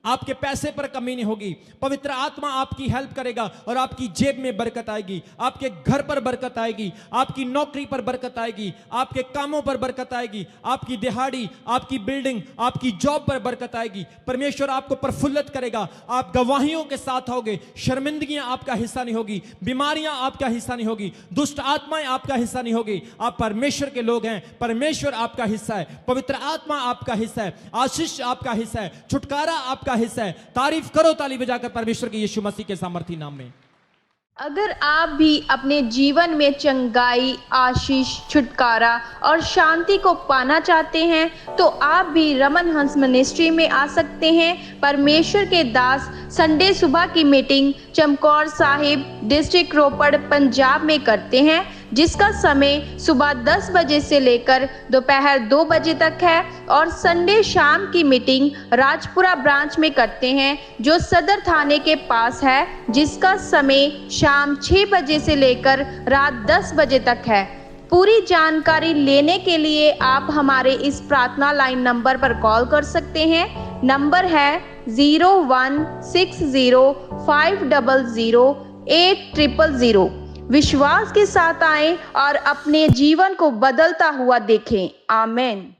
आपके पैसे पर कमी नहीं होगी। पवित्र आत्मा आपकी हेल्प करेगा और आपकी जेब में बरकत आएगी, आपके घर पर बरकत आएगी, आपकी नौकरी पर बरकत आएगी, आपके कामों पर बरकत आएगी, आपकी दिहाड़ी, आपकी बिल्डिंग, आपकी जॉब पर बरकत आएगी। परमेश्वर आपको प्रफुल्लित करेगा, आप गवाहियों के साथ होगे, शर्मिंदगियां आपका हिस्सा नहीं होगी, बीमारियां आपका हिस्सा नहीं होगी, दुष्ट आत्माएं आपका हिस्सा नहीं होगी। आप परमेश्वर के लोग हैं, परमेश्वर आपका हिस्सा है, पवित्र आत्मा आपका हिस्सा है, आशीष आपका हिस्सा है, छुटकारा आपका हिस्सा है। तारीफ करो ताली बजाकर परमेश्वर के यीशु मसीह के सामर्थी नाम में। अगर आप भी अपने जीवन में चंगाई, आशीष, छुटकारा और शांति को पाना चाहते हैं तो आप भी रमन हंस मिनिस्ट्री में आ सकते हैं। परमेश्वर के दास संडे सुबह की मीटिंग चमकौर साहिब, डिस्ट्रिक्ट रोपड़, पंजाब में करते हैं, जिसका समय सुबह 10 बजे से लेकर दोपहर 2 बजे तक है। और संडे शाम की मीटिंग राजपुरा ब्रांच में करते हैं, जो सदर थाने के पास है, जिसका समय शाम 6 बजे से लेकर रात 10 बजे तक है। पूरी जानकारी लेने के लिए आप हमारे इस प्रार्थना लाइन नंबर पर कॉल कर सकते हैं। नंबर है 0160500800। विश्वास के साथ आएं और अपने जीवन को बदलता हुआ देखें। आमीन।